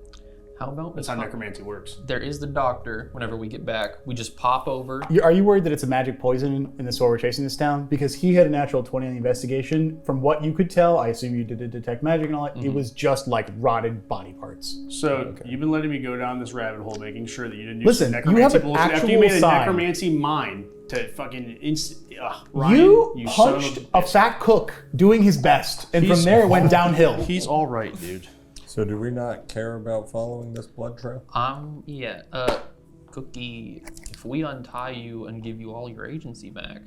How about That's how necromancy works. there is the doctor. Whenever we get back, we just pop over. Are you worried that it's a magic poison in this while we're chasing this town? Because he had a natural 20 on the investigation. From what you could tell, I assume you did detect magic and all that, it was just like rotted body parts. So you've been letting me go down this rabbit hole, making sure that you didn't do Listen, some you have necromancy an bullshit. After you actual made a sign. necromancy mine to fucking Ryan, You son of punched a a fat cook doing his best, and from there it went downhill. He's all right, dude. So do we not care about following this blood trail? Yeah. Cookie, if we untie you and give you all your agency back,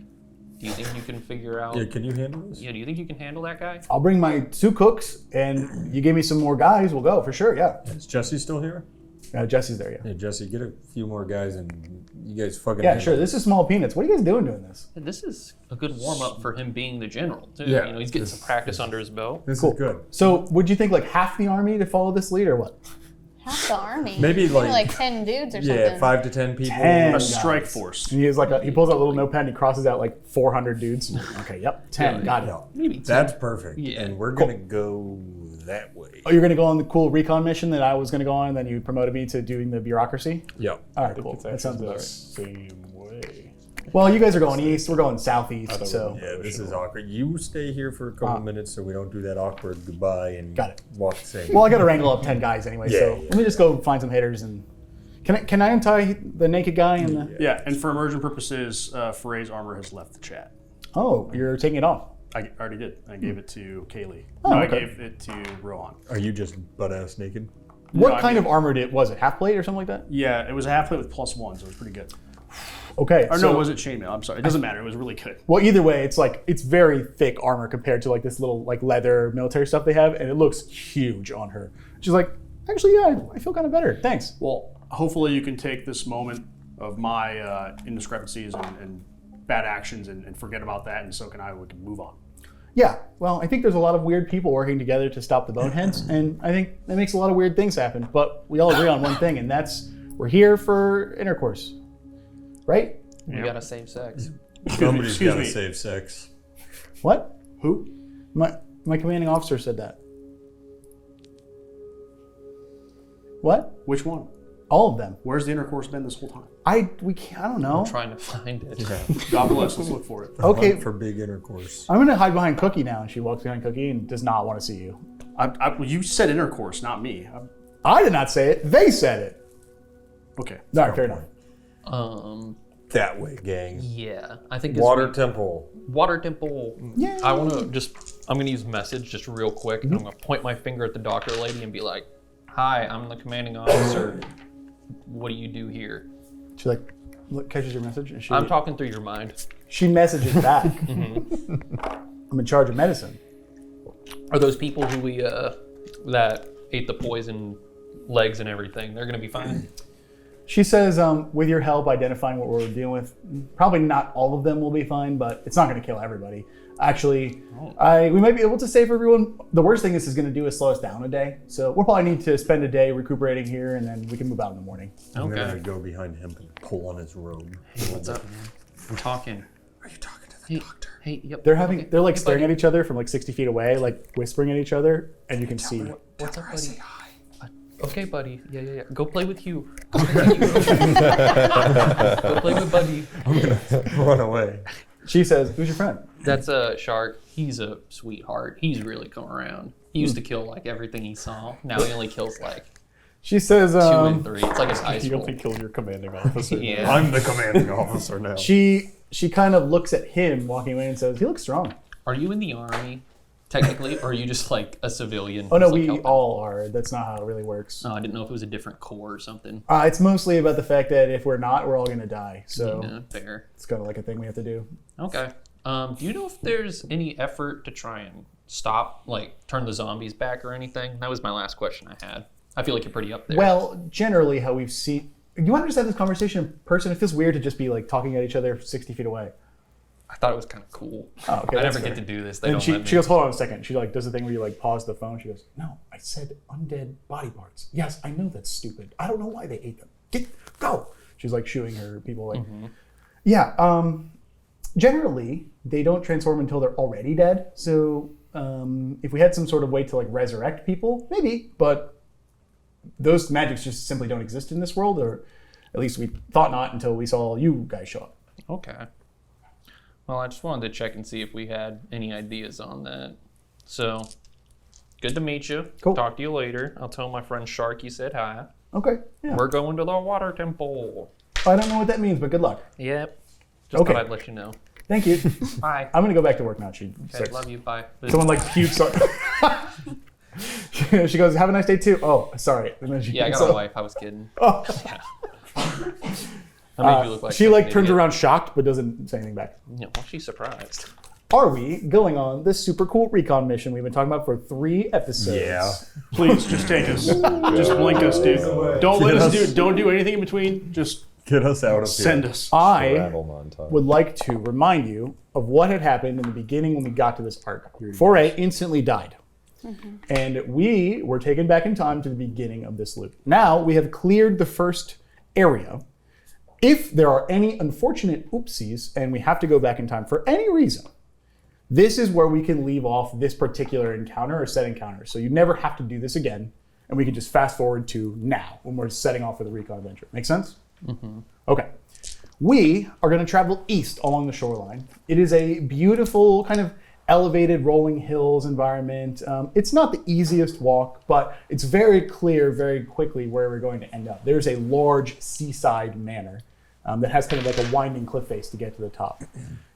do you think you can figure out? Yeah, can you handle this? Yeah, do you think you can handle that guy? I'll bring my 2 cooks, and you give me some more guys, we'll go for sure. Yeah, Is Jesse still here? Jesse's there. Yeah. Yeah, Jesse, get a few more guys and you guys fucking Yeah, handle sure. it. This is small peanuts. What are you guys doing this? This is a good warm up for him being the general too. Yeah, You know, he's getting some practice under his belt. This Cool. is good. So, would you think like half the army to follow this lead, or what? Half the army. Maybe like 10 dudes or Yeah, something. 5 to 10 people. 10. A strike force. And he has he pulls out a little notepad and he crosses out like 400 dudes. Okay, yep, 10. Got it. No, Maybe two. that's perfect. Yeah. And we're gonna go that way. Oh, you're gonna go on the cool recon mission that I was gonna go on, and then you promoted me to doing the bureaucracy. Yep. All right, cool. That sounds about right. Same way. Well, you guys are going east. We're going southeast. So Yeah, this is awkward. You stay here for a couple minutes so we don't do that awkward goodbye and Got it. walk the same. well, I got to wrangle up 10 guys anyway. Yeah, so yeah. let me just go find some hitters and. Can I untie the naked guy and the? Yeah, and for immersion purposes, Foray's armor has left the chat. Oh, you're taking it off. I already did. I gave it to Kaylee. Oh, no, okay. I gave it to Rohan. Are you just butt-ass naked? What I kind mean- of armor was it? Half plate or something like that? Yeah, it was a half plate with +1, so it was pretty good. Okay. Or so, no, was it chainmail? I'm sorry. It doesn't matter. It was really good. Well, either way, it's very thick armor compared to like this little like leather military stuff they have, and it looks huge on her. She's like, actually, yeah, I feel kind of better. Thanks. Well, hopefully you can take this moment of my indiscrepancies and bad actions and forget about that, and so can I. We can move on. Yeah. Well, I think there's a lot of weird people working together to stop the boneheads, and I think that makes a lot of weird things happen. But we all agree on one thing, and that's we're here for intercourse, right? We gotta save sex. Somebody's excuse gotta me. save sex. What? Who? My commanding officer said that. What? Which one? All of them. Where's the intercourse been this whole time? I don't know. I'm trying to find it. God bless. Let's look for it. Okay. Hunt for big intercourse. I'm gonna hide behind Cookie now, and she walks behind Cookie and does not want to see you. Well, you said intercourse, not me. I did not say it. They said it. Okay. All right, fair enough. That way, gang. Yeah, I think it's Water temple. Water temple. Yeah. I want to I'm going to use message just real quick. And I'm going to point my finger at the doctor lady and be like, "Hi, I'm the commanding officer. What do you do here?" She catches your message, and I'm talking through your mind. she messages back. I'm in charge of medicine. Are those people who we that ate the poison legs and everything? They're gonna be fine. She says, with your help identifying what we're dealing with, probably not all of them will be fine, but it's not going to kill everybody. Actually, we might be able to save everyone. The worst thing this is going to do is slow us down a day. So we'll probably need to spend a day recuperating here, and then we can move out in the morning. I'm Okay. gonna go behind him and pull on his robe. Hey, what's up, man? I'm talking. Are you talking to the doctor? Hey, yep. They're having, okay. they're like Hey, staring buddy. at each other from like 60 feet away, like whispering at each other, and you can see. What's up, buddy? Okay, buddy. Yeah. Go play with Hugh. Go play with Hugh. Go play with Buddy. I'm gonna run away. She says, "Who's your friend?" That's a shark. He's a sweetheart. He's really come around. He used to kill like everything he saw. Now he only kills like She says, 2 and 3. It's like his high You school. only killed your commanding officer. Yeah. I'm the commanding officer now. She kind of looks at him walking away and says, "He looks strong." Are you in the army, technically, or are you just like a civilian? Oh no, who's, like, we helping? all are. That's not how it really works. Oh, I didn't know if it was a different corps or something. It's mostly about the fact that if we're not, we're all gonna die. So Yeah, fair. it's kind of like a thing we have to do. Okay. Do you know if there's any effort to try and stop, like, turn the zombies back or anything? That was my last question I had. I feel like you're pretty up there. Well, generally, how we've seen. You want to just have this conversation in person? It feels weird to just be like talking at each other 60 feet away. I thought it was kind of cool. Oh, okay. I that's never fair. get to do this. They And don't she let me. goes, "Hold on a second." She like does the thing where you like pause the phone. She goes, "No, I said undead body parts. Yes, I know that's stupid. I don't know why they ate them. Go." She's like shooing her people. Like, yeah. Generally, they don't transform until they're already dead. So if we had some sort of way to like resurrect people, maybe. But those magics just simply don't exist in this world, or at least we thought not until we saw you guys show up. Okay. Well, I just wanted to check and see if we had any ideas on that. So, good to meet you. Cool. Talk to you later. I'll tell my friend Shark you said hi. Okay. Yeah. We're going to the water temple. I don't know what that means, but good luck. Yep. Just Okay. thought I'd let you know. Thank you. Bye. I'm gonna go back to work now. She Okay, says. love you. Bye. Someone like pukes on. She goes, "Have a nice day too." Oh, sorry. And then she Yeah, I got so- a wife. I was kidding. Oh. I made you look like She such like an turns idiot. around shocked but doesn't say anything back. Yeah, well, she's surprised. Are we going on this super cool recon mission we've been talking about for 3 episodes? Yeah. Please, just take us. Just blink us, dude. Don't let us do. Don't do anything in between. Just Get us out of send here. us. I Rattle montage. would like to remind you of what had happened in the beginning when we got to this arc. Foray instantly died. And we were taken back in time to the beginning of this loop. Now we have cleared the first area. If there are any unfortunate oopsies and we have to go back in time for any reason, this is where we can leave off this particular encounter or set encounter. So you never have to do this again. And we can just fast forward to now when we're setting off for the recon adventure. Make sense? Okay. We are going to travel east along the shoreline. It is a beautiful kind of elevated rolling hills environment. It's not the easiest walk, but it's very clear very quickly where we're going to end up. There's a large seaside manor that has kind of like a winding cliff face to get to the top.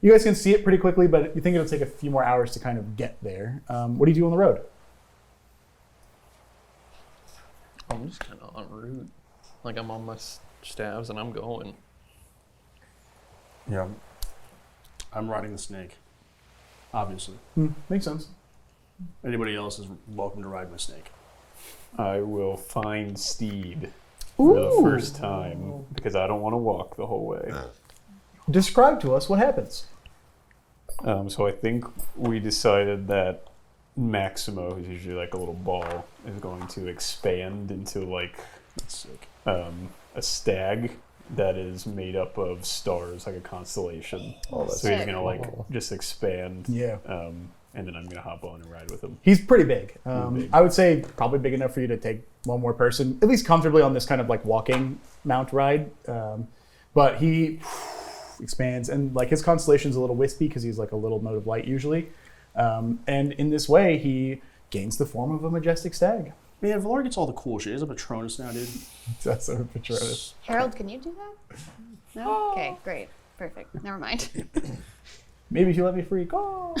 You guys can see it pretty quickly, but you think it'll take a few more hours to kind of get there. What do you do on the road? I'm just kind of en route. Like, I'm on my stabs and I'm going. Yeah. I'm riding the snake. Obviously. Makes sense. Anybody else is welcome to ride my snake. I will find Steed for the first time because I don't want to walk the whole way. Describe to us what happens. So I think we decided that Maximo, who's usually like a little ball, is going to expand into like a stag that is made up of stars, like a constellation. Oh, that's So he's sick. gonna like just expand. Yeah. And then I'm gonna hop on and ride with him. He's pretty big. Big. I would say probably big enough for you to take one more person, at least comfortably on this kind of like walking mount ride. But he expands, and like his constellation's a little wispy because he's like a little mote of light usually. And in this way, he gains the form of a majestic stag. Man, Valaar gets all the cool shit. He's a Patronus now, dude. That's sort of Patronus. Harold, can you do that? No? Okay, great. Perfect. Never mind. Maybe if you let me freak. Oh.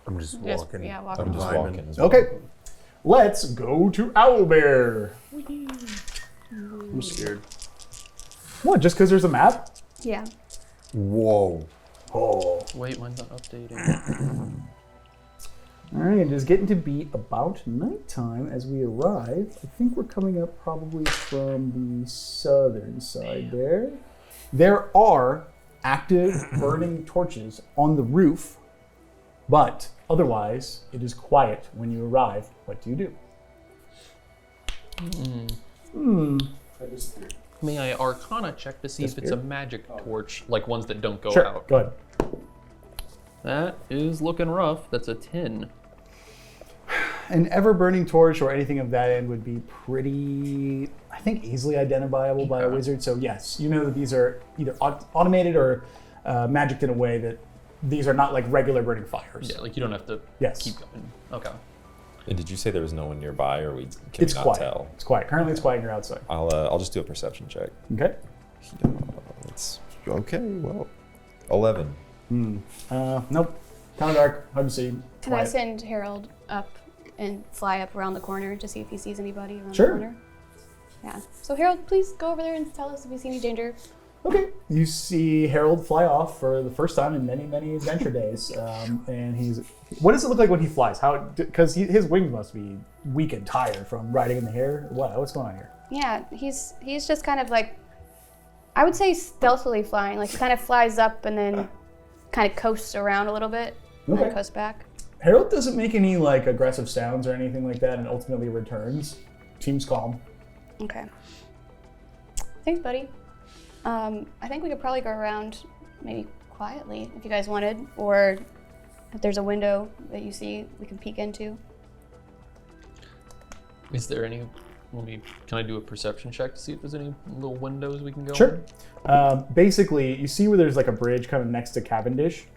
I'm just Yes, walking. yeah, walk. I'm just Vibing. walking as well. Okay, let's go to Owlbear. I'm scared. What? Just because there's a map? Yeah. Whoa. Oh. Wait, mine's not updating. All right, it is getting to be about nighttime as we arrive. I think we're coming up probably from the southern side there. There are active burning torches on the roof, but otherwise it is quiet when you arrive. What do you do? May I Arcana check to see if it's a magic torch, like ones that don't go Sure, out? go ahead. That is looking rough. That's a 10. An ever-burning torch or anything of that end would be pretty, I think, easily identifiable by a wizard. So yes, you know that these are either automated or magicked in a way that these are not like regular burning fires. Yeah, like you don't have to keep going. Okay. And did you say there was no one nearby, or can It's we not quiet. tell? It's quiet. Currently, it's quiet and you're outside. I'll just do a perception check. Okay. It's okay. Well, 11. Nope. Kind of dark. Hard to see. Can I Quiet. send Harold up and fly up around the corner to see if he sees anybody around Sure. the corner? Yeah. So Harold, please go over there and tell us if you see any danger. Okay. You see Harold fly off for the first time in many, many adventure days, and he's. What does it look like when he flies? How? Because his wings must be weak and tired from riding in the air. What's going on here? Yeah, he's just kind of like, I would say stealthily flying. Like he kind of flies up and then kind of coasts around a little bit and then Okay. coasts back. Harold doesn't make any like aggressive sounds or anything like that, and ultimately returns. Seems calm. Okay. Thanks, buddy. I think we could probably go around maybe quietly if you guys wanted, or if there's a window that you see we can peek into. Is there any? Can I do a perception check to see if there's any little windows we can go Sure. in? Basically, you see where there's like a bridge kind of next to Cavendish.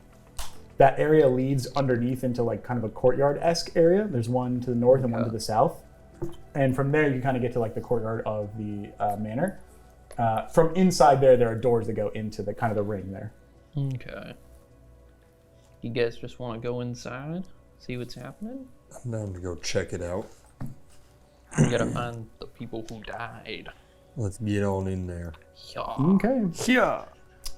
That area leads underneath into like kind of a courtyard-esque area. There's one to the north and one to the south. And from there, you kind of get to like the courtyard of the manor. From inside there are doors that go into the kind of the ring there. Okay. You guys just want to go inside, see what's happening? I'm down to go check it out. We gotta find the people who died. Let's get on in there. Yeah. Okay. Yeah.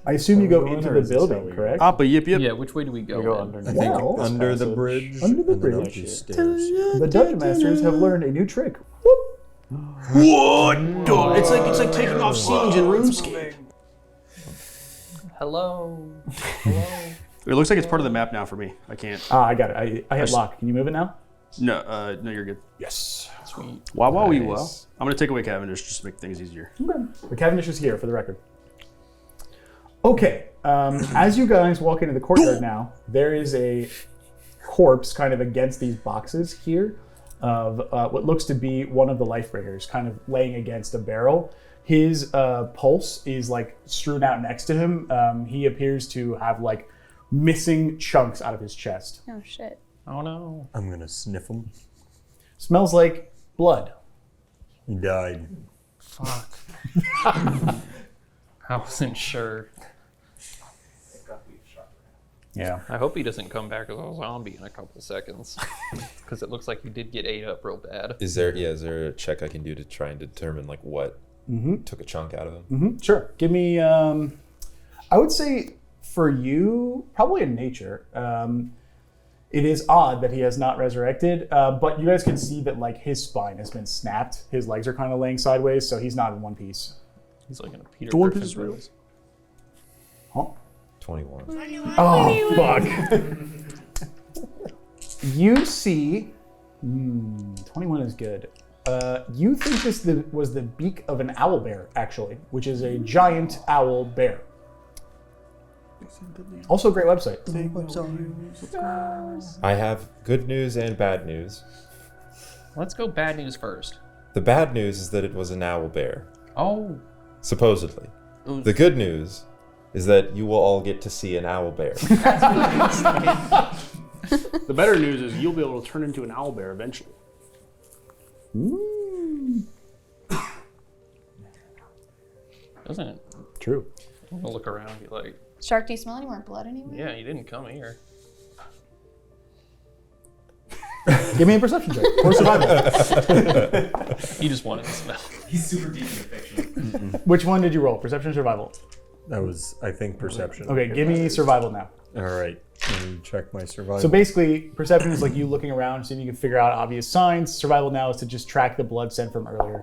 I assume you go going, into or the is this how building, we go? correct? Appa yip yip. Yeah, which way do we go? We go in? underneath. I think Well, under the passage. bridge. Under the and then up bridge. these stairs. The dungeon masters have learned a new trick. Whoop. What? It's like taking off scenes in RuneScape. Hello. Hello. It looks like it's part of the map now for me. I can't. I got it. I hit lock. Can you move it now? No, no, you're good. Yes. Sweet. Wow, wow, Nice. wow. I'm gonna take away Cavendish just to make things easier. Okay. The Cavendish is here for the record. Okay. As you guys walk into the courtyard now, there is a corpse kind of against these boxes here of what looks to be one of the Lifebringers, kind of laying against a barrel. His pulse is like strewn out next to him. He appears to have like missing chunks out of his chest. Oh shit. Oh no. I'm gonna sniff him. Smells like blood. He died. Fuck. I wasn't sure. Yeah. I hope he doesn't come back as a zombie in a couple seconds. Because it looks like he did get ate up real bad. Is there a check I can do to try and determine like what took a chunk out of him? Sure. Give me, I would say for you, probably in nature. It is odd that he has not resurrected, but you guys can see that like his spine has been snapped. His legs are kind of laying sideways, so he's not in one piece. He's like in a Peter The One Griffin Piece is real. pose. Huh? 21. Oh, fuck. You see, 21 is good. You think this was the beak of an owl bear, actually, which is a giant owl bear. Also a great website. I have good news and bad news. Let's go bad news first. The bad news is that it was an owl bear, Oh. supposedly. The good news is that you will all get to see an owl bear. The better news is you'll be able to turn into an owl bear eventually. Doesn't it? True. I'm gonna look around and be like, Shark, do you smell any more blood anywhere? yeah, you didn't come here. Give me a perception check or survival. He just wanted to smell. He's super deep in the fiction. Which one did you roll? Perception or survival? That was, I think, perception. Okay, give me survival now. All right. Let me check my survival. So basically, perception is like you looking around, seeing if you can figure out obvious signs. Survival now is to just track the blood scent from earlier.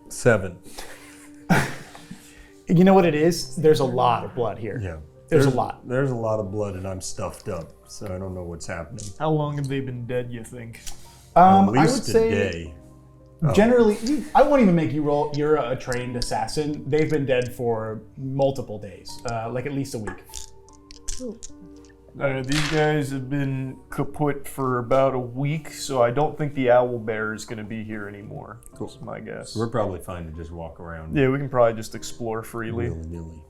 7. You know what it is? There's a lot of blood here. Yeah. There's a lot. There's a lot of blood, and I'm stuffed up, so I don't know what's happening. How long have they been dead, you think? At I would least a say day. generally, I won't even make you roll. You're a trained assassin. They've been dead for multiple days, like at least a week. These guys have been kaput for about a week, so I don't think the owl bear is going to be here anymore. Cool. That's my guess. So we're probably fine to just walk around. Yeah, we can probably just explore freely. Willy-nilly.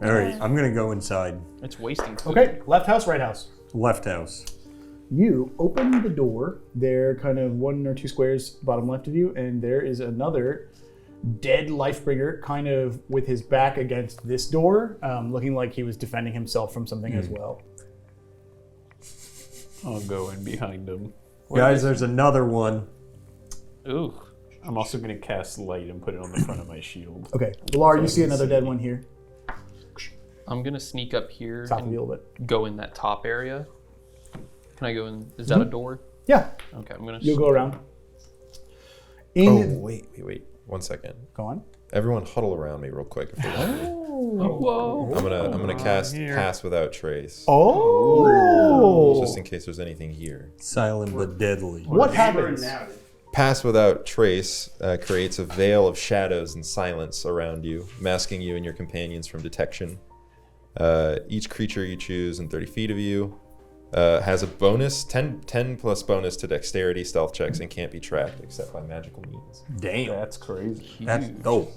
All right, I'm going to go inside. It's wasting food. Okay, left house, right house. Left house. You open the door. They're kind of 1 or 2 squares bottom left of you, and there is another dead Lifebringer, kind of with his back against this door, looking like he was defending himself from something as well. I'll go in behind him. Guys, there's another one. Ooh. I'm also going to cast light and put it on the front of my shield. Okay, Valaar, you see another dead one here. I'm gonna sneak up here Top of and you a little bit. go in that top area. Can I go in? Is that a door? Yeah, Okay, I'm gonna. you'll go around. Oh, wait. 1 second. Go on. Everyone huddle around me real quick. If you want me. Whoa. I'm gonna cast Pass Without Trace. Oh! Just in case there's anything here. Silent but deadly. What happens? Pass Without Trace creates a veil of shadows and silence around you, masking you and your companions from detection. Each creature you choose in 30 feet of you has a bonus, 10 plus bonus to dexterity, stealth checks, and can't be tracked except by magical means. Damn. That's crazy. That's dope.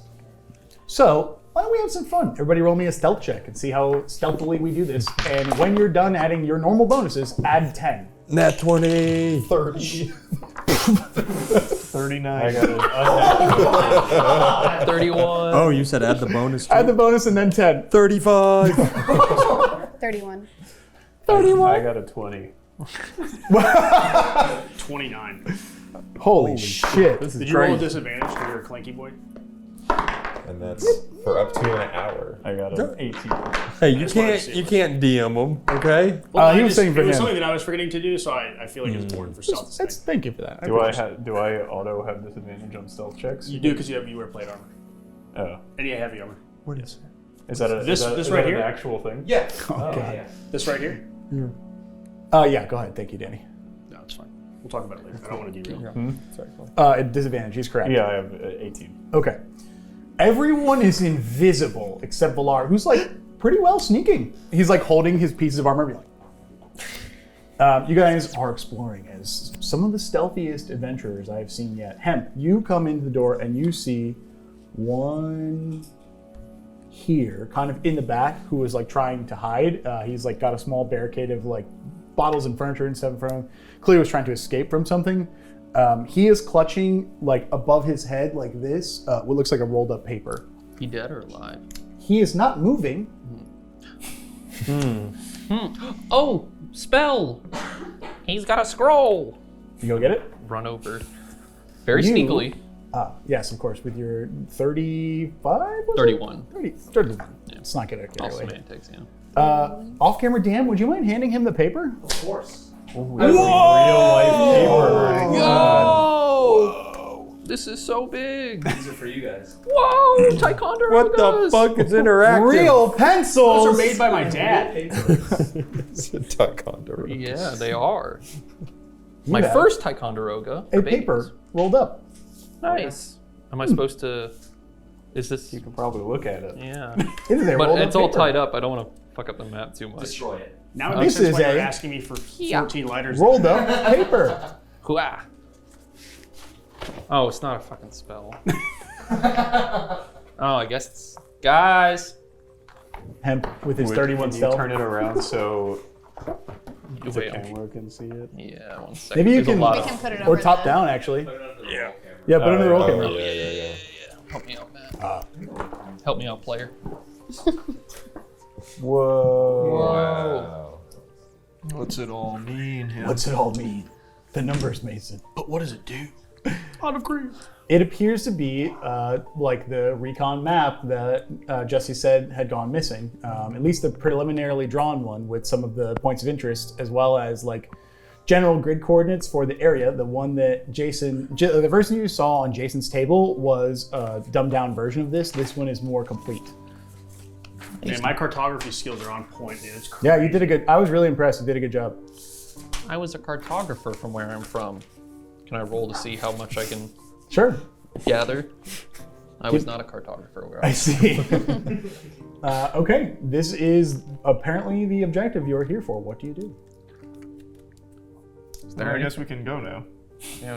So, why don't we have some fun? Everybody roll me a stealth check and see how stealthily we do this. And when you're done adding your normal bonuses, add 10. Nat 20. 30. 39. I got it. 31. Oh, you said add the bonus too? Add the bonus and then 10. 35. 31. I got a 20. 29. Holy shit. This is Did you roll a crazy. disadvantage because you're a clanky boy? And that's for up to an hour. I got an 18. Hey, you That's what I can't see. You can't DM them, okay? He was saying for it was him. something that I was forgetting to do, so I feel like it's important for stealth to That's, say. thank you for that. Do I auto have disadvantage on stealth checks? You do because you wear plate armor. Oh. And you have heavy armor. What is Is that a This- is that, this is right that here? an actual thing? Yeah. God. This right here? Yeah, go ahead. Thank you, Danny. No, it's fine. We'll talk about it later. I don't want to derail. Sorry. At disadvantage, he's correct. Yeah, I have 18. Okay. Everyone is invisible except Valaar, who's like pretty well sneaking. He's like holding his pieces of armor. You guys are exploring as some of the stealthiest adventurers I've seen yet. Hemp, you come into the door and you see one here, kind of in the back, who is like trying to hide. He's like got a small barricade of like bottles and furniture and stuff in front of him. Clearly was trying to escape from something. He is clutching like above his head like this, what looks like a rolled up paper. He dead or alive? He is not moving. Oh, spell! He's got a scroll. You go get it? Run over. Very You- sneakily. Yes, of course, with your 35? 31. 31. Let's not get it All away. semantics, yeah. Off camera, Dan, would you mind handing him the paper? Of course. Real life paper. Whoa! This is so big. These are for you guys. Whoa! Ticonderogas. What the fuck? It's interactive. Real pencils! Those are made by my dad. It's a Ticonderoga. Yeah, they are. My have first Ticonderoga. a paper rolled up. Nice. Am I supposed to? Is this? You can probably look at it. Yeah. It is a But rolled it's up all paper. tied up. I don't want to fuck up the map too much. Destroy it. Now it makes This sense is why you're a- asking me for 14 lighters. Rolled up paper. Hooah. Oh, it's not a fucking spell. Oh, I guess it's... Guys! Hemp with his Would- 31 can you stealth. turn it around so the Wait, camera can see it? yeah, 1 second. Maybe you There's a can, lot We of- can put it or over top that. down actually. Put it under the roll camera. Yeah, put it under the roll Oh, camera. yeah. Help me out, Matt. Help me out, player. Wow. What's it all mean? What's it all mean? The numbers, Mason. But what does it do? Pot of cream. It appears to be like the recon map that Jesse said had gone missing. At least the preliminarily drawn one with some of the points of interest, as well as like general grid coordinates for the area. The one that the version you saw on Jason's table was a dumbed down version of this. This one is more complete. Man, my cartography skills are on point, dude. It's crazy. Yeah, you did a good. I was really impressed. You did a good job. I was a cartographer from where I'm from. Can I roll to see how much I can Sure. gather? I was not a cartographer where I I see. Okay, this is apparently the objective you're here for. What do you do? Is I there, guess we can go now.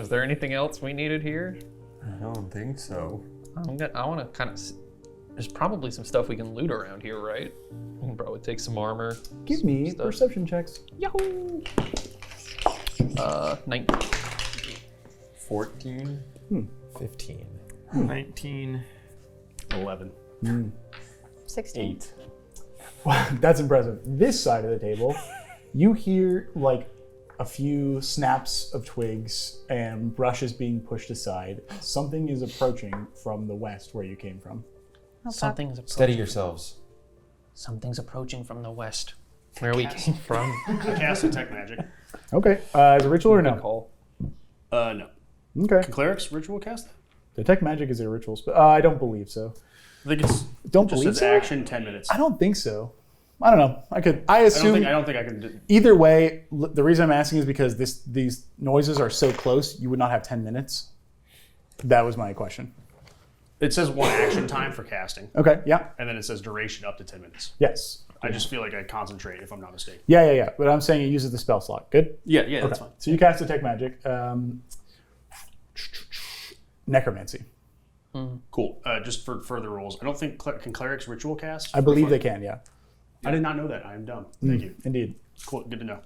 is there anything else we needed here? I don't think so. I want to kind of. There's probably some stuff we can loot around here, right? We can probably take some armor. Give me stuff. perception checks. Yahoo! 19. 14? 15. 19. 11. 16. 8. Wow, that's impressive. This side of the table, you hear like a few snaps of twigs and brushes being pushed aside. Something is approaching from the west where you came from. Something's approaching. Steady yourselves. Something's approaching from the west, where we came from. I cast detect magic. Okay, is it ritual or Good no? call. No. Okay, Can clerics ritual cast that? detect magic is a ritual spell. I don't believe so. I think it's Don't just believe says so? action 10 minutes. I don't think so. I don't know. I assume. I don't think I can do. Either way, the reason I'm asking is because these noises are so close, you would not have 10 minutes. That was my question. It says 1 action time for casting, Okay, yeah, and then it says duration up to 10 minutes. yes. I just feel like I concentrate if I'm not mistaken. Yeah. But I'm saying it uses the spell slot. Good? Yeah, that's fine. So you cast Detect Magic. Necromancy. Cool. Just for further rules, I don't think can clerics ritual cast? I believe they can, yeah. I did not know that. I am dumb. Thank you. Indeed. Cool. Good to know.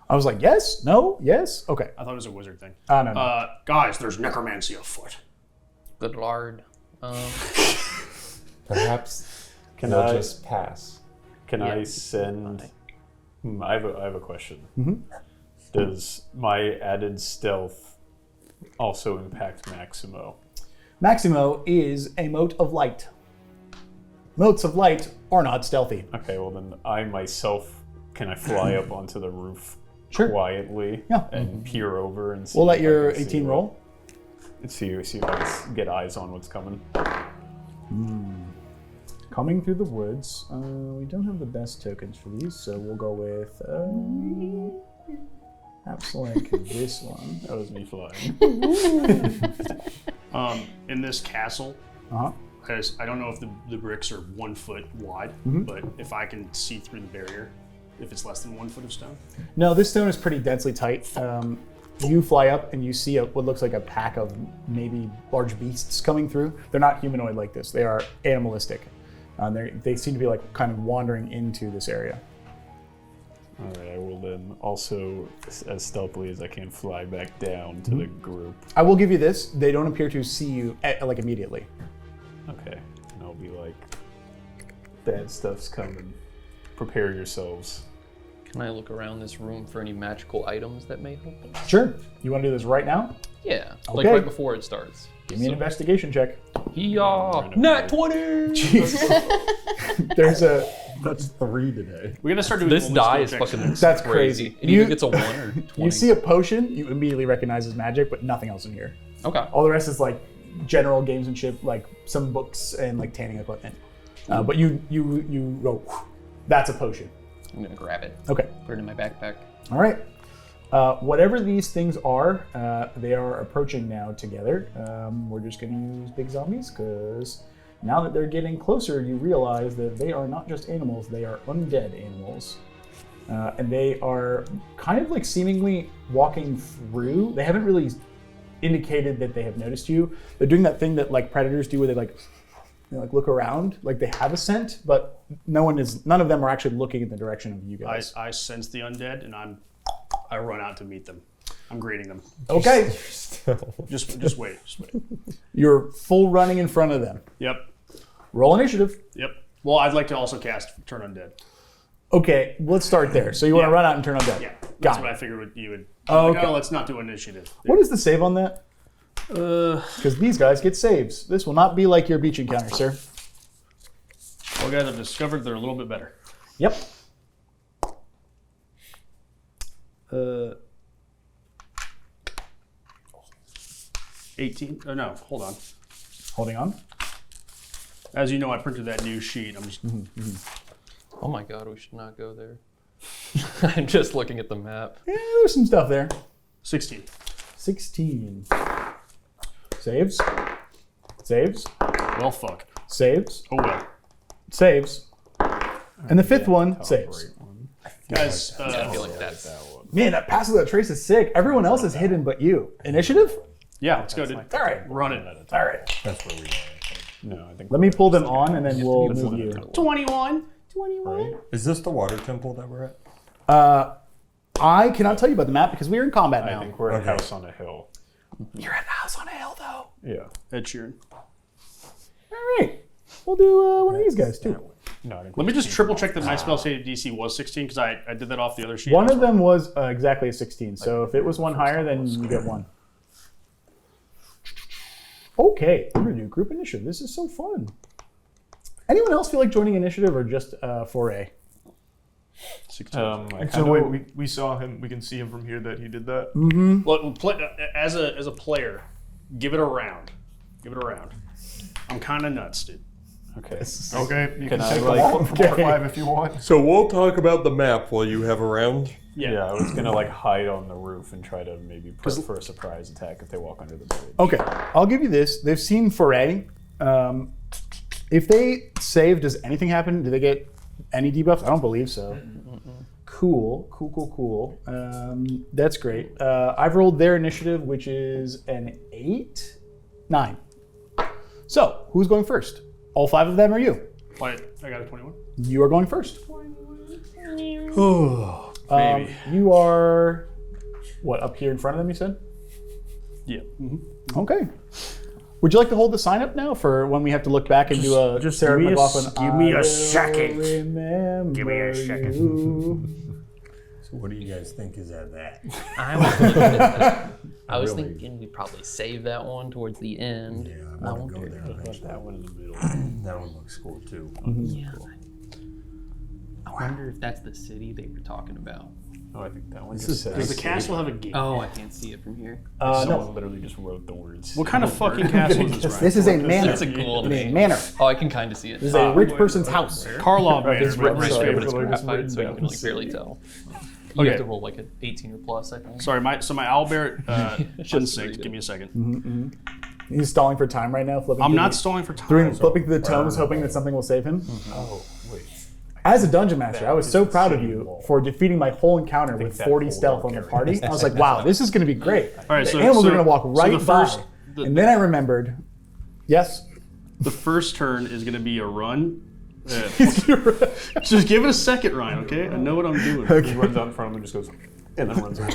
I was like, yes, no, yes. Okay. I thought it was a wizard thing. No. Guys, there's necromancy afoot. Good lord. Perhaps Can they'll I just pass. can I send? I have a question. Does my added stealth also impact Maximo? Maximo is a mote of light. Motes of light are not stealthy. Okay, well then I myself can I fly up onto the roof Sure. quietly Yeah. and peer over and see? We'll let if I your can see 18 roll. See if I can get eyes on what's coming. Coming through the woods. We don't have the best tokens for these, so we'll go with perhaps like this one. That was me flying. In this castle, Uh-huh. I don't know if the bricks are 1 foot wide, but if I can see through the barrier, if it's less than 1 foot of stone. No, this stone is pretty densely tight. You fly up and you see what looks like a pack of maybe large beasts coming through. They're not humanoid like this. They are animalistic. They seem to be like kind of wandering into this area. All right, I will then also, as stealthily as I can, fly back down to the group. I will give you this. They don't appear to see you like immediately. Okay, and I'll be like, bad stuff's coming. Prepare yourselves. Can I look around this room for any magical items that may help us? Sure. You want to do this right now? Yeah, like Okay. right before it starts. Give me an investigation check. Yeah, nat 20! Jeez. There's a. That's 3 today. We gotta start doing This only die skill is checks. fucking That's crazy. It either gets a 1 or 20. You see a potion, you immediately recognize as magic, but nothing else in here. Okay. All the rest is like general gamesmanship, like some books and like tanning equipment. But you go, that's a potion. I'm gonna grab it. Okay. Put it in my backpack. All right. Whatever these things are, they are approaching now together. We're just going to use big zombies because now that they're getting closer, you realize that they are not just animals, they are undead animals. And they are kind of like seemingly walking through. They haven't really indicated that they have noticed you. They're doing that thing that like predators do where they like look around, like they have a scent, but none of them are actually looking in the direction of you guys. I sense the undead, and I run out to meet them. I'm greeting them. Okay. Just wait. You're full running in front of them. Yep. Roll initiative. Yep. Well, I'd like to also cast Turn Undead. Okay, let's start there. So you want to Yeah. run out and turn undead? Yeah. Got That's it. what I figured you would. Oh, Like, okay. let's not do initiative. What is the save on that? Because these guys get saves. This will not be like your beach encounter, sir. Well, guys, I've discovered they're a little bit better. Yep. 18. Oh, no, hold on. Holding on. As you know, I printed that new sheet. I'm just. Oh my god, we should not go there. I'm just looking at the map. Yeah, there's some stuff there. 16. 16. Saves. Saves. Well, fuck. Saves. Oh, well. Saves. And the fifth one saves. Guys, I feel like that's Man, that pass without trace is sick. Everyone else is hidden but you. Initiative? yeah, let's go, dude. All right. Run it. All right. That's where we are. No, I think. Let me pull them on and then we'll move you. 21. 21. Is this the water temple that we're at? I cannot tell you about the map because we are in combat I now. think we're at Okay. House on a Hill. You're at the house on a hill, though. Yeah. Ed Sheeran. All right. We'll do one of these guys, too. No, I think Let me just triple check that my spell save DC was 16 because I did that off the other sheet. One of them was exactly a 16, so if it was one higher, then you get one. Okay, we're gonna do group initiative. This is so fun. Anyone else feel like joining initiative or just Foray? 16. I And so kinda- wait, we saw him. We can see him from here that he did that. Well, as a player, give it a round. Give it a round. I'm kind of nuts, dude. Okay. Okay, you Can can I, take like- the wall from 5 if you want. So we'll talk about the map while you have a round. Yeah, I was gonna like hide on the roof and try to maybe prep for a surprise attack if they walk under the bridge. Okay, I'll give you this. They've seen Foray. If they save, does anything happen? Do they get any debuffs? I don't believe so. Cool. That's great. I've rolled their initiative, which is an 8, 9. So, who's going first? All 5 of them or you? Wait, I got a 21. You are going first. Baby. You are, what, up here in front of them, you said? Yeah. Okay. Would you like to hold the sign up now for when we have to look back and do a just Sarah give me a McLaughlin? s- give me a I will second. remember Give me a second. you. So what do you guys think is at that? I was looking at that. I was Really? thinking we'd probably save that one towards the end. Yeah, I I want to go wonder. there eventually. That one in the middle. That one looks cool too. Yeah. I wonder if that's the city they were talking about. Oh, I think that one This just is- says. Does the castle have a gate? Oh, I can't see it from here. Someone No, literally just wrote the words. What kind of fucking castle is this, Ryan? this is a manor. That's a cool name. Manor. Oh, I can kind of see it. This is a rich person's house. Karlov Manor it's is my written Right, so- but favorite. it's Literally just graphite, written so you down. can like barely tell. You Okay. have to roll like an 18 or plus, I think. Sorry, my owlbear Just unsynced. read it. Give me a second. He's stalling for time right now. Flipping I'm through not the- stalling for time. flipping through the tomes, hoping that something will save him. Oh, wait. As a dungeon master, I was is so the proud of city you wall. for defeating my whole encounter with that 40 whole stealth on dark the area. party. I was like, wow, this is going to be great. All right, The so animals are so- going to walk so right the first, by. And then I remembered, yes. the first turn is going to be a run. Just give it a second, Ryan. Okay, I know what I'm doing. He runs out in front of him and just goes, and then runs away.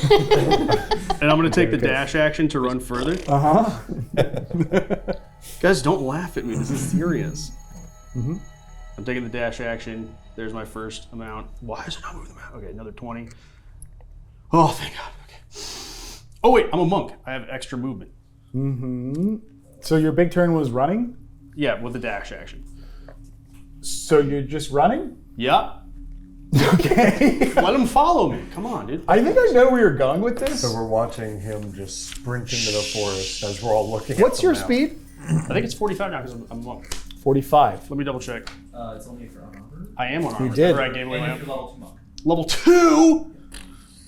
And I'm going to take the dash action to run further. Guys, don't laugh at me. This is serious. I'm taking the dash action. There's my first amount. Why is it not moving the map? Okay, another 20. Oh, thank God. Okay. Oh, wait, I'm a monk. I have extra movement. So your big turn was running? Yeah, with the dash action. So you're just running? Yeah. Okay. Let him follow me. Come on, dude. I think I know where you're going with this. So we're watching him just sprint into the forest as we're all looking What's at the your map. speed? I think it's 45 now because I'm a monk. 45. Let me double check. It's only for unarmored. I am on armor. did. Or I gave away And my if you're level 2 monk. level 2.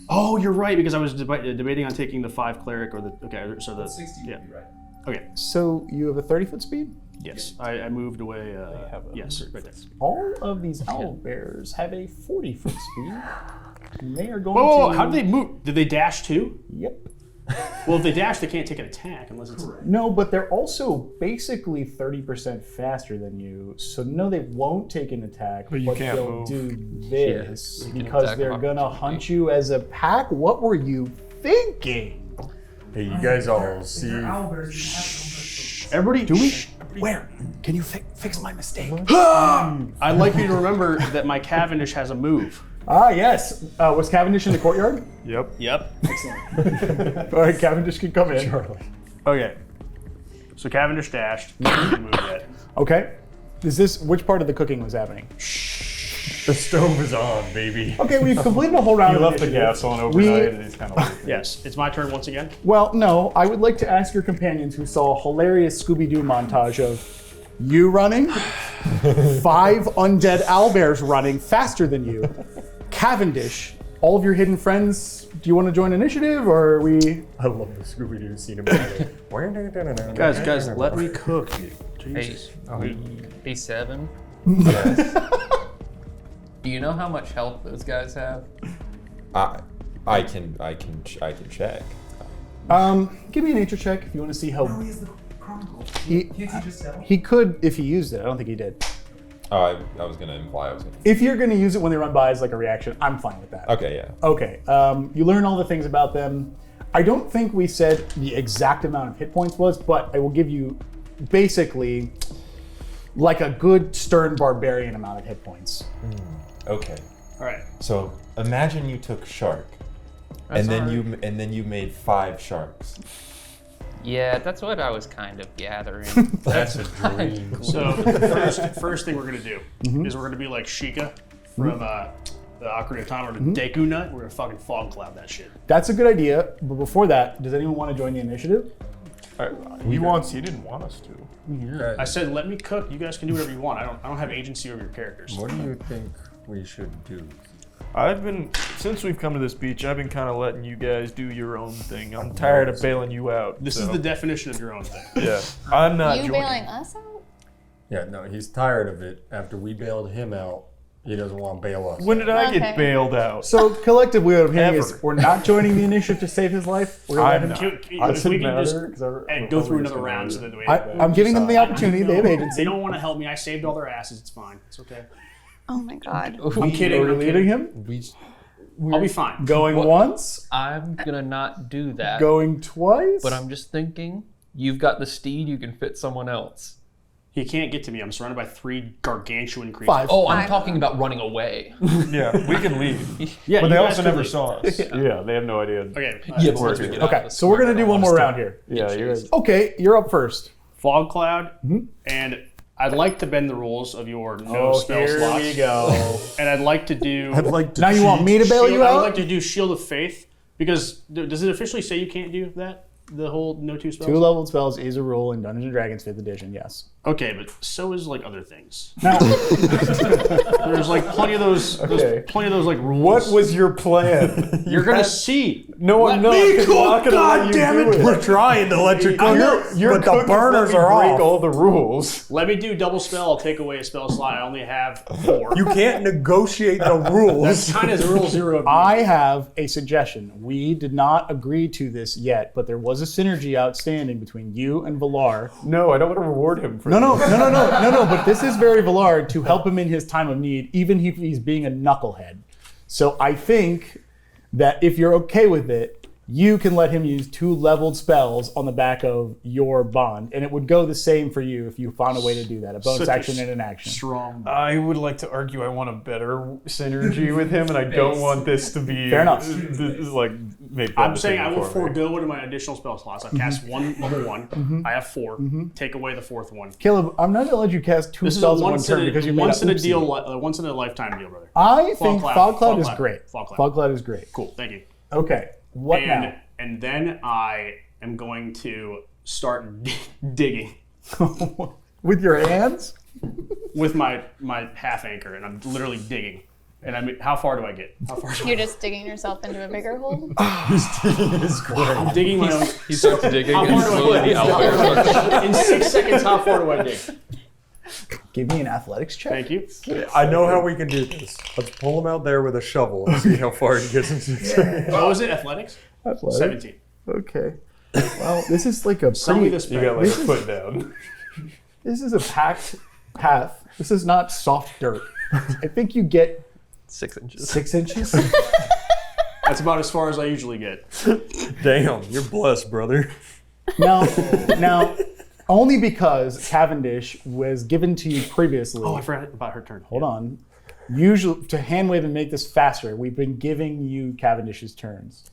Oh, you're right because I was debating on taking the 5 cleric or the so the 60 yeah. would be right. Okay. So you have a 30-foot speed? Yes, I moved away. have a Yes, 100 right there. All of these owl bears have a 40-foot speed. And they are going Whoa, to... how did they move? Did they dash too? Yep. Well, if they dash, they can't take an attack unless it's. No, but they're also basically 30% faster than you. So no, they won't take an attack, but you can't they'll move. do this you can because attack they're them gonna opportunity. hunt you as a pack. What were you thinking? Hey, you guys all see. Everybody, Do we? Where? Can you fix my mistake? I'd like you to remember that my Cavendish has a move. Ah, yes. Was Cavendish in the courtyard? Yep. Yep. All right, Cavendish can come in. Okay. So Cavendish dashed. Didn't move yet. Okay. Is this which part of the cooking was happening? The stove is on, baby. Okay, we've completed a whole round. He of left the initiative. gas on overnight and he's kind of Yes, it's my turn once again. Well, no. I would like to ask your companions who saw a hilarious Scooby-Doo montage of you running, 5 undead owlbears running faster than you, Cavendish, all of your hidden friends. Do you want to join initiative, or are we? I love the Scooby-Doo scene about it. Guys, let me cook. Hey, Jesus. hey, 7. Yes. Do you know how much health those guys have? I can check. Give me a nature check if you want to see how Oh, he has the chronicle. he Can't he just sell? he could if he used it. I don't think he did. Oh, I was gonna imply I was gonna. If you're going to use it when they run by as like a reaction, I'm fine with that. Okay, yeah. Okay. You learn all the things about them. I don't think we said the exact amount of hit points was, but I will give you basically like a good stern barbarian amount of hit points. Okay. All right. So imagine you took shark, and then you made 5 sharks. Yeah, that's what I was kind of gathering. That's a dream. So the first thing we're gonna do Mm-hmm. is we're gonna be like Sheikah from the Ocarina of Time, or the Deku Nut. We're gonna fucking fog cloud that shit. That's a good idea. But before that, does anyone want to join the initiative? He didn't want us to. I said, let me cook. You guys can do whatever you want. I don't have agency over your characters. What do you think we should do? Since we've come to this beach, I've been kind of letting you guys do your own thing. I'm tired of bailing you out. This is the definition of your own thing. Yeah, I'm not You joining. bailing us out? Yeah, no, he's tired of it. After we bailed him out, he doesn't want to bail us. When did I Okay. get bailed out? So collectively, what I'm hearing is Ever. we're not joining the initiative to save his life. We're gonna let I'm him. not. If we can just and go through another round so that way. I'm giving them the opportunity. They have agency. They don't want to help me. I saved all their asses. It's fine. It's okay. Oh my god. I'm kidding. Are we I'm leading kidding. him? I'll be fine. Going once, I'm gonna not do that. going twice. But I'm just thinking, you've got the steed, you can fit someone else. He can't get to me. I'm surrounded by 3 gargantuan creatures. 5. Oh, I'm Five. talking about running away. Yeah, we can leave. Yeah, But you they guys also can never leave. saw us. Yeah, they have no idea. Okay. Yeah, but once we get out of Okay, this, so we're gonna do one more gonna round here. Yeah, you guys. Okay, you're up first. Fog cloud, and I'd like to bend the rules of your no spell here slots. we go. And I'd like to do. I'd like to Now you want me to bail you I would out? like to do Shield of Faith, because does it officially say you can't do that? The whole no 2 spells? 2 leveled spells is a rule in Dungeons and Dragons 5th edition. Yes. Okay, but so is like other things. Now, There's like plenty of those. Okay. Plenty of those like rules. What was your plan? You're gonna see. No, I'm not. 'Cause we're not gonna let you do it. We're trying to let you cook, Your but the cook is burners let me are break off. all the rules. Let me do double spell. I'll take away a spell slot. I only have 4. You can't negotiate the rules. That's kind of rule 0 of me. I have a suggestion. We did not agree to this yet, but there was a synergy outstanding between you and Valaar. No, I don't want to reward him for No, but this is very Valaar to help him in his time of need, even if he's being a knucklehead. So I think that if you're okay with it, you can let him use 2 leveled spells on the back of your bond, and it would go the same for you if you found a way to do that, a bonus Such a action and an action. Strong. I would like to argue I want a better synergy with him, and I don't want this to be Fair enough. Like make. that I'm saying I will decision for me. forego one of my additional spell slots. I've cast 1 level 1. I have 4. Take away the 4th one. Caleb, I'm not going to let you cast 2 This is a spells in one once turn in because you a, made once in a oopsie. deal, once in a lifetime deal, brother. I think Fog Fog Cloud Cloud is Fog great. Fog Cloud. Fog Cloud is great. Cool, thank you. Okay, what now? And then I am going to start digging With your hands? with my half anchor, and I'm literally digging. And I mean, how far do I get? How far? You're just digging yourself into a bigger hole? I'm digging my own. He starts digging How and far do I slowly the get? owlbear starts. In 6 seconds, how far do I dig? Give me an athletics check. Thank you. I know how we can do this. Let's pull him out there with a shovel and see how far he gets into. What was it? Athletics? Athletics. 17. Okay. Well, this is like a Tell me pretty. this. You got like This a is- foot down. This is a packed path. This is not soft dirt. I think you get 6 inches. 6 inches. That's about as far as I usually get. Damn, you're blessed, brother. Now, only because Cavendish was given to you previously. Oh, I forgot about her turn. Hold on. Usually, to hand wave and make this faster, we've been giving you Cavendish's turns.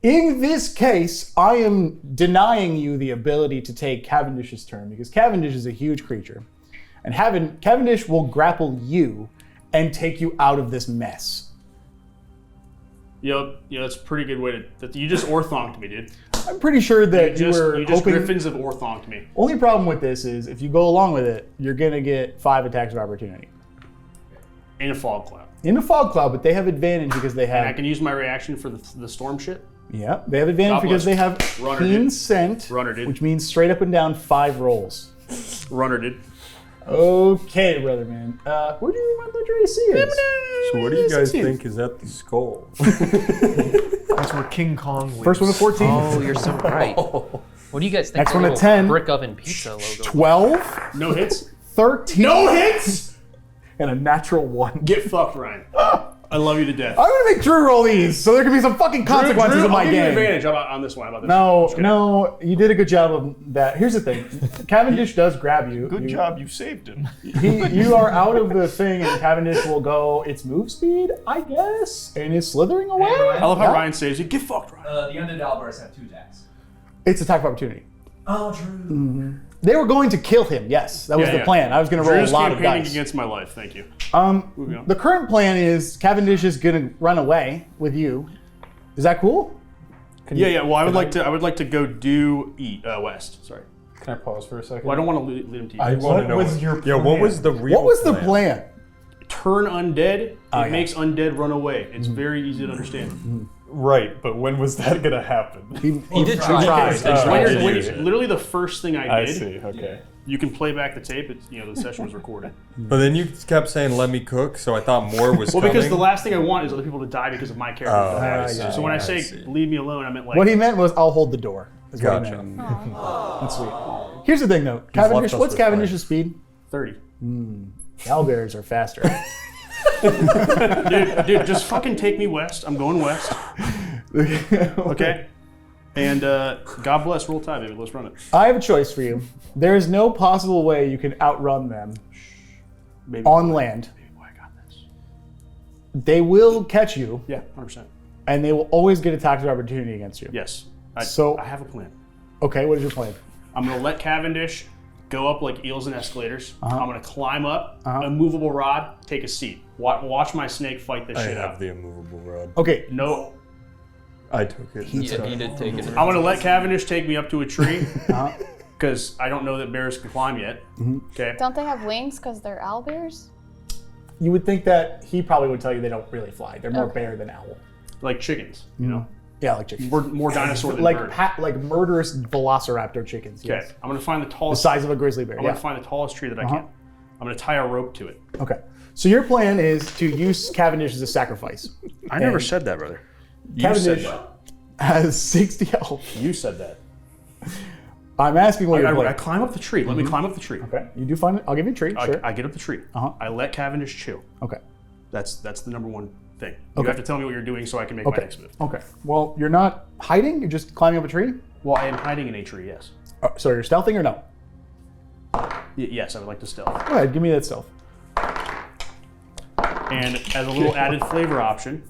In this case, I am denying you the ability to take Cavendish's turn because Cavendish is a huge creature. And Cavendish will grapple you and take you out of this mess. Yep, yeah, that's a pretty good way to. You just orthonked me, dude. I'm pretty sure that You just hoping. Griffins have orthonked me. Only problem with this is if you go along with it, you're gonna get 5 attacks of opportunity. In a fog cloud. In the fog cloud, but they have advantage because they And I have. can use my reaction for the storm shit. Yeah, they have advantage God because bless. they have Runner, keen dude. scent, Runner, dude. which means straight up and down 5 rolls. Runner, dude. Okay, brother man. Where do you remember the AC is? So what do you guys think is at the skull? That's where King Kong lives. First one to 14. Oh, you're so right. What do you guys think? Next the one to little 10. Brick oven pizza logo. 12, No hits. 13, No hits. and a natural 1. Get fucked, Ryan. I love you to death. I'm gonna make Drew roll these, so there can be some fucking consequences Drew, in my I'll give you game. advantage on this one. How about this? No, Just kidding. no, you did a good job of that. Here's the thing: Cavendish does grab you. Good job, you saved him. You are out of the thing, and Cavendish will go its move speed, I guess, and is slithering away. I love how Yeah. Ryan saves you. Get fucked, Ryan. The undead owlbears have 2 attacks. It's attack of opportunity. Oh, true. They were going to kill him. Yes, that was Yeah, the yeah. plan. I was going to roll Drew's a lot of campaigning dice. against my life. Thank you. Moving on. The current plan is Cavendish is going to run away with you. Is that cool? Yeah. Well, I would like to go due west. Sorry. Can I pause for a second? Well, I don't want to lead him to you. I want to know. was your Yeah, what plan? was the real What was the plan? Turn undead. Oh, It yeah. makes undead run away. It's very easy to understand. Right, but when was that gonna happen? He did try. tried. When you're literally the first thing I I did. see. Okay. You can play back the tape. It's, the session was recorded. But then you kept saying, "Let me cook," so I thought more was Well, coming. because the last thing I want is other people to die because of my character. Oh, dying. I see. So when I I say see. leave me alone, I meant like What he meant was I'll hold the door. is what he Gotcha. meant. That's sweet. Here's the thing though. Cavendish, us what's with Cavendish's speed? 30. Owlbears are faster. Dude, just fucking take me west. I'm going west. Okay? And God bless Roll Tide, baby. Let's run it. I have a choice for you. There is no possible way you can outrun them Baby on boy. land. Baby boy, I got this. They will catch you, Yeah, 100%. and they will always get attacks of opportunity against you. Yes. So- I have a plan. Okay, what is your plan? I'm going to let Cavendish go up like eels and escalators. Uh-huh. I'm going to climb up, immovable rod, take a seat. Watch my snake fight this I shit have out. the immovable rod. Okay, No, I took it. Yeah, he did take it. I'm going to let Cavendish take me up to a tree Uh-huh. because I don't know that bears can climb yet. Okay. Don't they have wings because they're owlbears? you would think that he probably would tell you they don't really fly. They're more Okay. bear than owl. Like chickens, you know? Yeah, like chickens. More dinosaur than Like bird. like murderous velociraptor chickens. Okay, Yes. I'm going to find the The tallest. size of a grizzly bear. I'm Yeah. going to find the tallest tree that I Uh-huh. can. I'm going to tie a rope to it. Okay. So your plan is to use Cavendish as a sacrifice. I never And said that, brother. You Cavendish said that. has 60 health. You said that. I'm asking what you're I playing. climb up the tree. Let me climb up the tree. Okay. You do find it. I'll give you a tree. Sure. I get up the tree. Uh-huh. I let Cavendish chill. Okay. That's the number one thing. Okay. You have to tell me what you're doing so I can make my Okay. next move. Okay. Well, you're not hiding. You're just climbing up a tree. Well, I am hiding in a tree, yes. So you're stealthing or no? Yes, I would like to stealth. Go ahead. Give me that stealth. And as a little added flavor option,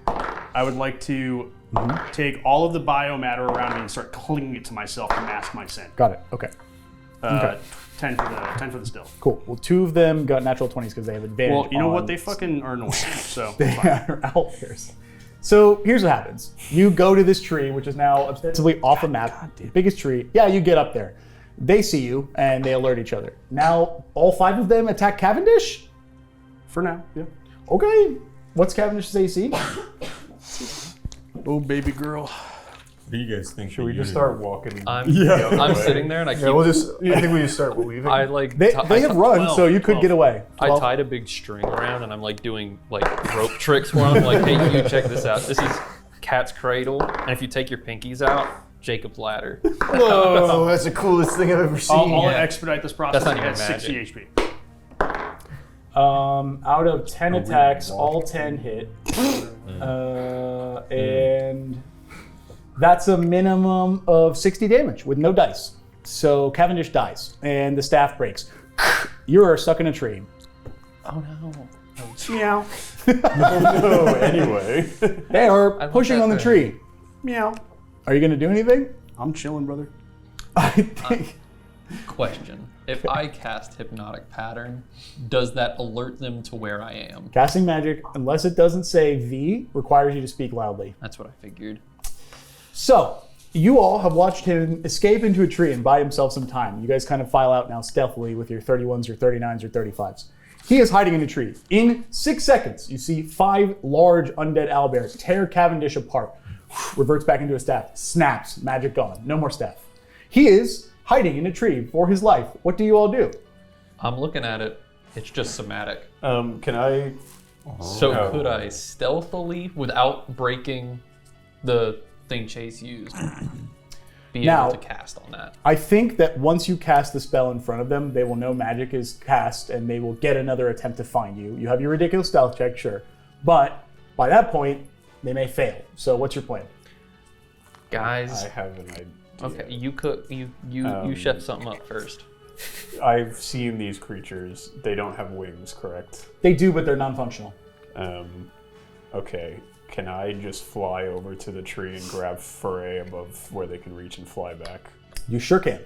I would like to take all of the biomatter around me and start clinging it to myself to mask my scent. Got it. Okay. Okay. 10 for the stealth. Cool. Well, 2 of them got natural 20s because they have advantage. Well, you know on- what? They fucking are annoying. So They are owlbears. So here's what happens. You go to this tree, which is now ostensibly off the map. Biggest tree. Yeah, you get up there. They see you and they alert each other. Now all 5 of them attack Cavendish? for now, yeah. Okay. What's Cavendish's AC? Oh, baby girl. What do you guys think? Should we just start walking? I'm Yeah. I'm sitting there and I keep. Yeah, we'll just. I think we just start leaving. I like. They ti- they I have ti- run, so you could 12. get away. I 12. tied a big string around and I'm like doing like rope tricks for him. Like, hey, you check this out. This is Cat's Cradle, and if you take your pinkies out, Jacob's Ladder. Whoa, that's the coolest thing I've ever seen. I'll Yeah. expedite this process. That's not I even got 60 magic. HP. Out of 10 attacks, all 10 hit. And that's a minimum of 60 damage with no dice. So Cavendish dies, and the staff breaks. You are stuck in a tree. Oh no. Meow. Oh, anyway. They are like pushing that on the thing. tree. Meow. Are you going to do anything? I'm chilling, brother. I think. Question. If I cast Hypnotic Pattern, does that alert them to where I am? Casting magic, unless it doesn't say V, requires you to speak loudly. That's what I figured. So, you all have watched him escape into a tree and buy himself some time. You guys kind of file out now stealthily with your 31s, your 39s, your 35s. He is hiding in a tree. In 6 seconds, you see 5 large undead owlbears tear Cavendish apart. Reverts back into a staff. Snaps. Magic gone. No more staff. He is hiding in a tree for his life. What do you all do? I'm looking at it. It's just somatic. Can I? So could I stealthily, without breaking the thing Chase used, be Now, able to cast on that? I think that once you cast the spell in front of them, they will know magic is cast and they will get another attempt to find you. You have your ridiculous stealth check, sure. But by that point, they may fail. So what's your plan? Guys, I have an idea. okay, you cook. You chef something up first. I've seen these creatures. They don't have wings, correct? They do, but they're non-functional. Okay. Can I just fly over to the tree and grab Foray above where they can reach and fly back? You sure can.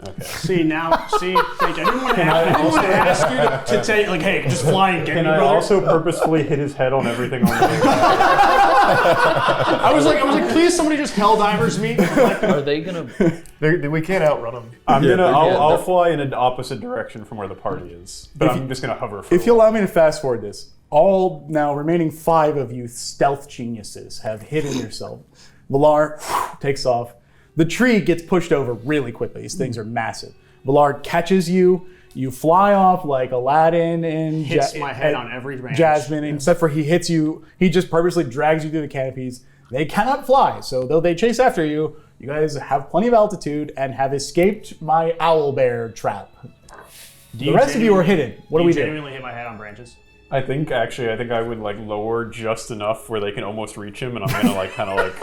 Okay. Thank you. I didn't want to ask you to take, like, hey, just fly and get me, Can I brother. also purposefully hit his head on everything on the way back? I was like, please, somebody just Helldivers me. Like, Are they gonna? We can't outrun them. I'll fly in an opposite direction from where the party is, but I'm just gonna hover for If you allow me to fast forward this, all now remaining 5 of you stealth geniuses have hidden yourself. Valaar takes off. The tree gets pushed over really quickly. These things are massive. Valaar catches you. You fly off like Aladdin and hits my head on every branch. Jasmine, except for he hits you. He just purposely drags you through the canopies. They cannot fly, so though they chase after you, you guys have plenty of altitude and have escaped my owlbear trap. The rest of you are hidden. What do we do? genuinely hit my head on branches? I think I would like lower just enough where they can almost reach him, and I'm gonna like kind of like.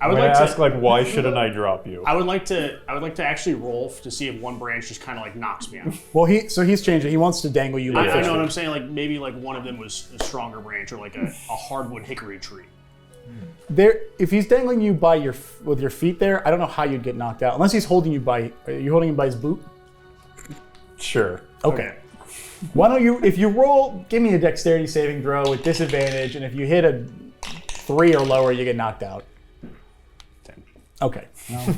I would I'm like gonna to ask like, why shouldn't I drop you? I would like to actually roll to see if one branch just kind of like knocks me out. Well, he's changed it. He wants to dangle you. Like I fish know what food. I'm saying. Like maybe like one of them was a stronger branch or like a hardwood hickory tree. There, if he's dangling you by with your feet there, I don't know how you'd get knocked out unless he's holding you by. Are you holding him by his boot? Sure. Okay. Why don't you? If you roll, give me a dexterity saving throw with disadvantage, and if you hit a 3 or lower, you get knocked out. 10. Okay. Well,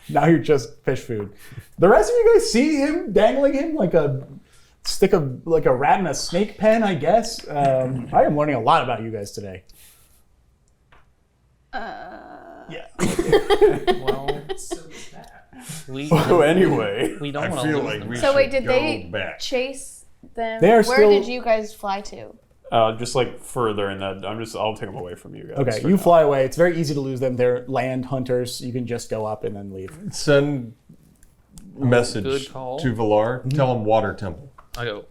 now you're just fish food. The rest of you guys see him dangling him like a rat in a snake pen, I guess. I am learning a lot about you guys today. Yeah. Well, we So anyway, we don't want to lose them. So wait, did they chase them? They are Where still- did you guys fly to? just like further in that, I'll take them away from you guys. Okay, for you now. fly away. It's very easy to lose them. They're land hunters. You can just go up and then leave. Send message Good call. to Valaar. Tell him Water Temple. I go,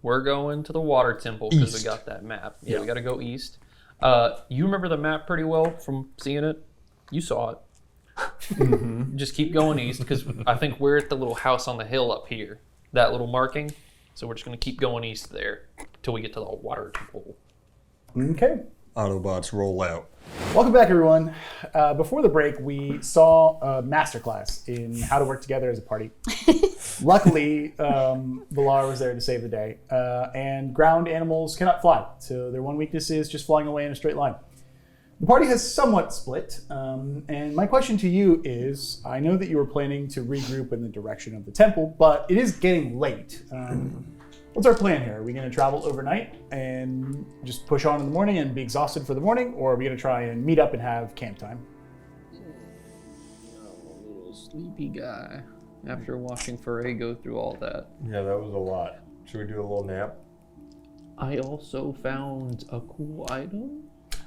we're going to the water temple because we East. got that map. Yeah, we got to go east. You remember the map pretty well from seeing it? You saw it. Just keep going east because I think we're at the little house on the hill up here. That little marking. So we're just going to keep going east there till we get to the water temple. Okay. Autobots roll out. Welcome back, everyone. Before the break, we saw a masterclass in how to work together as a party. Luckily, Valaar was there to save the day. And ground animals cannot fly, so their one weakness is just flying away in a straight line. The party has somewhat split, and my question to you is, I know that you were planning to regroup in the direction of the temple, but it is getting late. What's our plan here? Are we going to travel overnight and just push on in the morning and be exhausted for the morning, or are we going to try and meet up and have camp time? Little sleepy guy. After watching Foray go through all that. Yeah, that was a lot. Should we do a little nap? I also found a cool item.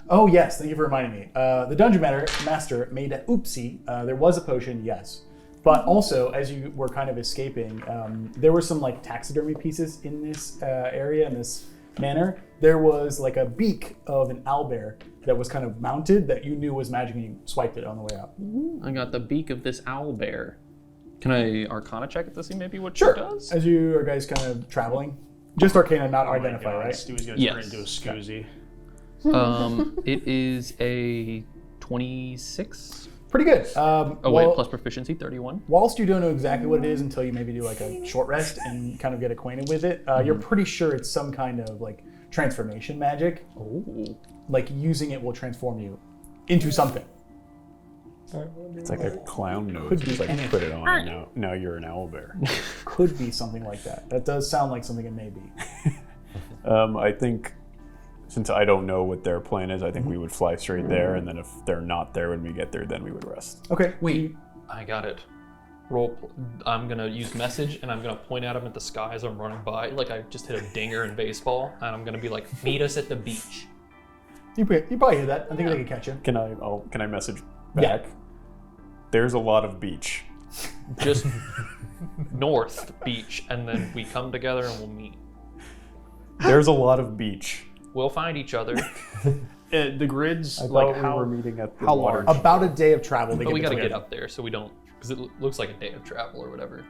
Oh yes, thank you for reminding me. The Dungeon Master made an oopsie. There was a potion, yes. But also, as you were kind of escaping, there were some like taxidermy pieces in this area, in this manor. There was like a beak of an owlbear that was kind of mounted that you knew was magic and you swiped it on the way out. I got the beak of this owlbear. Can I Arcana check it to see maybe what Sure. it does? As you are guys kind of traveling. Just Arcana, not identify, right? Stewie's gonna Yes. turn into a scoozy. It is a 26. Pretty good. Wait, plus proficiency, 31. Whilst you don't know exactly what it is until you maybe do like a short rest and kind of get acquainted with it, you're pretty sure it's some kind of like transformation magic. Oh. Like using it will transform you into something. It's like a clown nose. Could be Just like anything. put it on and now you're an owlbear. Could be something like that. That does sound like something it may be. I think since I don't know what their plan is, I think we would fly straight there, and then if they're not there when we get there, then we would rest. Okay. Wait, I got it. I'm gonna use message, and I'm gonna point at him at the sky as I'm running by, like I just hit a dinger in baseball, and I'm gonna be like, "Meet us at the beach." You probably hear that. I think they can catch you. Can I message back? Yeah. There's a lot of beach. Just north beach, and then we come together and we'll meet. There's a lot of beach. We'll find each other. The grids, I like thought we were meeting at the how water. large? About a day of travel to But we get gotta between. get up there so we don't, because it looks like a day of travel or whatever.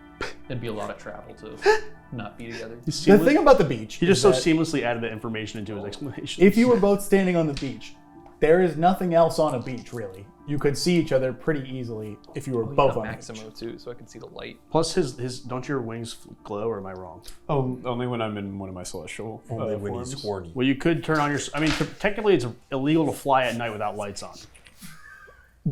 It'd be a lot of travel to not be together. The thing about the beach He just is so that seamlessly added the information into his explanation. if you were both standing on the beach, there is nothing else on a beach really. You could see each other pretty easily if you were You both got on the beach. Maximo too, so I can see the light. Plus his don't your wings glow, or am I wrong? Oh, only when I'm in one of my celestial Only when forms. he's horny. Well, you could turn on your. I mean, technically, it's illegal to fly at night without lights on.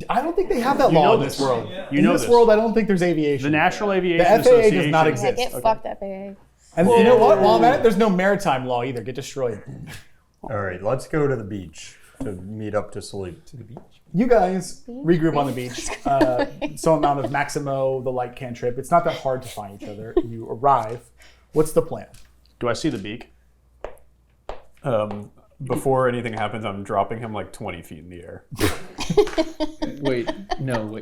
I don't think they have that You law know in this this. world. You In know this this. world, I don't think there's aviation. The National Aviation FAA Association does not Yeah, exist. get fucked that FAA. And you know what? While I'm at it, there's no maritime law either. Get destroyed. All right, let's go to the beach to meet up to sleep. To the beach? You guys regroup on the beach. Some amount of Maximo, the light cantrip. It's not that hard to find each other. You arrive. What's the plan? Do I see the beak? Before anything happens, I'm dropping him like 20 feet in the air. Wait,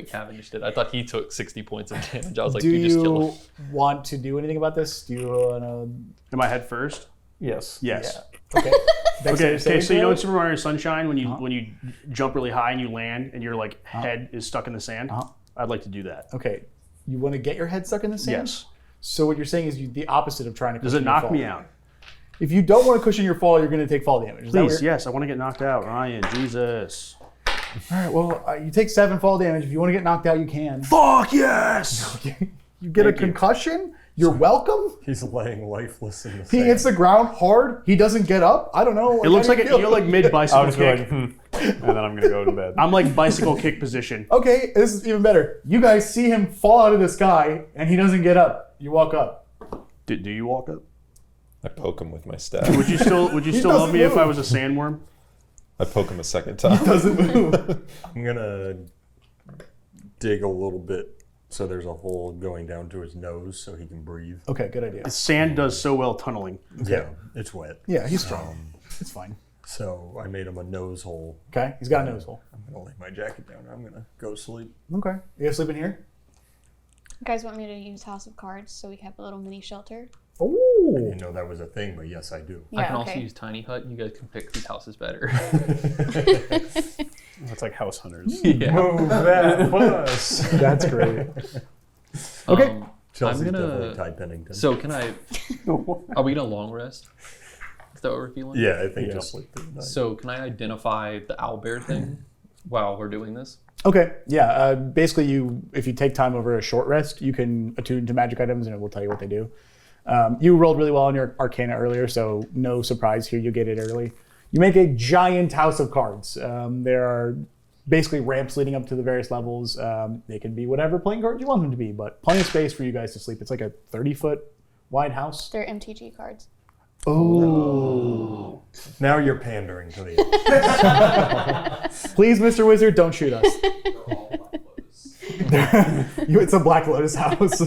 Cavendish did. I thought he took 60 points of damage. I was like, Do you just killed you him. want to do anything about this? Do you want to? Am I head first? Yes. Yes. Okay. Okay. So you know in Super Mario Sunshine when you jump really high and you land and your like head is stuck in the sand? I'd like to do that. Okay. You want to get your head stuck in the sand? Yes. So what you're saying is the opposite of trying to. Does cushion it your knock fall. me out? If you don't want to cushion your fall, you're going to take fall damage. Is that Please, weird? yes. I want to get knocked out, Ryan. Jesus. All right. Well, you take 7 fall damage. If you want to get knocked out, you can. Fuck yes. You get a Thank you. concussion. You're welcome. He's laying lifeless in the He sand. hits the ground hard. He doesn't get up. I don't know. It looks like you're like mid bicycle I'll just go kick. like, and then I'm gonna go to bed. I'm like bicycle kick position. Okay, this is even better. You guys see him fall out of the sky, and he doesn't get up. You walk up. Do you walk up? I poke him with my staff. Would you still love doesn't me if I move. was a sandworm? I poke him a second time. Doesn't move. I'm gonna dig a little bit so there's a hole going down to his nose so he can breathe. Okay, good idea. Sand does so well tunneling. Yeah, it's wet. Yeah, he's strong. It's fine. So I made him a nose hole. Okay, he's got a nose hole. I'm gonna lay my jacket down. I'm gonna go sleep. Okay, you guys sleep in here? You guys want me to use House of Cards so we can have a little mini shelter? I Ooh. didn't know that was a thing, but yes, I do. I can Yeah, also okay. use Tiny Hut. You guys can pick whose house is better. It's like house hunters. Yeah. Move that bus. That's great. Okay. Chelsea's I'm gonna- definitely Ty Pennington. So can I? Are we gonna long rest? Is that what we're feeling? yeah, I think Yeah. just sleep through the night. So can I identify the owlbear thing while we're doing this? Okay, yeah. Basically, if you take time over a short rest, you can attune to magic items, and it will tell you what they do. You rolled really well on your Arcana earlier, so no surprise here. You get it early. You make a giant house of cards. There are basically ramps leading up to the various levels. They can be whatever playing cards you want them to be, but plenty of space for you guys to sleep. It's like a 30-foot wide house. They're MTG cards. Oh. Now you're pandering to the Please, Mr. Wizard, don't shoot us. It's a Black Lotus house.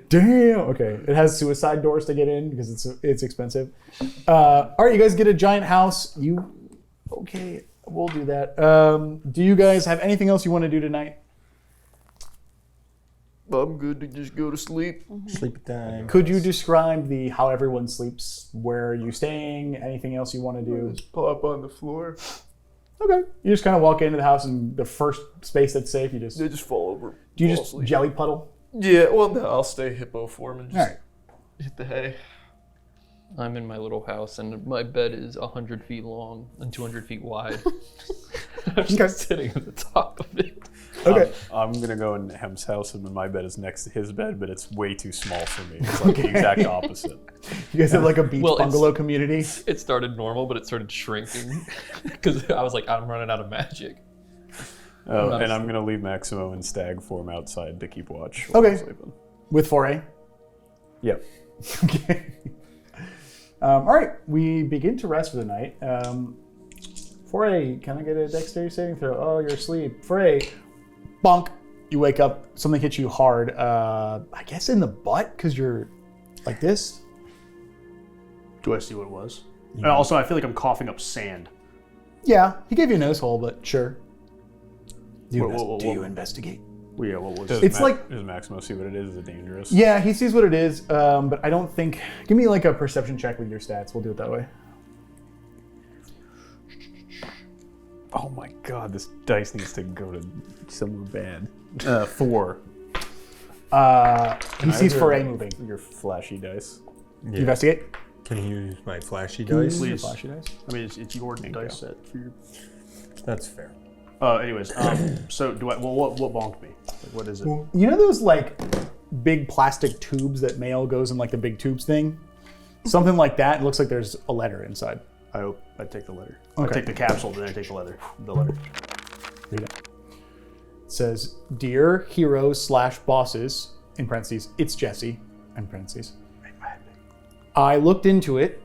Damn. Okay. It has suicide doors to get in because it's expensive. All right, you guys get a giant house. Okay, we'll do that. Do you guys have anything else you want to do tonight? I'm good to just go to sleep. sleep time. Could you describe how everyone sleeps? Where are you staying? Anything else you want to do? Just pop on the floor. Okay. You just kind of walk into the house, and the first space that's safe, you just They just fall over. do you fall just asleep. jelly puddle? Yeah, well, no, I'll stay hippo form and just All right. hit the hay. I'm in my little house, and my bed is 100 feet long and 200 feet wide. I'm just sitting at the top of it. Okay. I'm gonna go in Hemp's house, and my bed is next to his bed, but it's way too small for me. It's like the exact opposite. You guys have like a beach Well, it's- bungalow community. It started normal, but it started shrinking because I was like, I'm running out of magic. Oh, and I'm gonna leave Maximo and Stag form outside to keep watch. Okay. I'm sleeping. With Foray. Yep. Okay. All right, we begin to rest for the night. Foray, can I get a dexterity saving throw? Oh, you're asleep. Foray, bonk. You wake up, something hits you hard. I guess in the butt, because you're like this. Do I see what it was? And also, I feel like I'm coughing up sand. Yeah, he gave you a nose hole, but sure. Do you, What- do you investigate? Well, yeah, what was Does it? It's like- does Maximo see what it is? Is it dangerous? Yeah, he sees what it is, but I don't think... Give me like a perception check with your stats. We'll do it that way. Oh my god, this dice needs to go to somewhere bad. 4. He sees Foray moving. Your flashy dice. Do you investigate? Can you use my flashy Can you dice? use your Please. flashy dice? I mean, it's your dice set for your... That's fair. Anyways, so do I... Well, what bonked me? Like, what is it? You know those like big plastic tubes that mail goes in, like the big tubes thing? Something like that. It looks like there's a letter inside. I take the letter. Okay. I take the capsule, then I take the letter. The letter. Read it. It says, "Dear heroes / bosses," in parentheses, it's Jesse, in parentheses. I looked into it.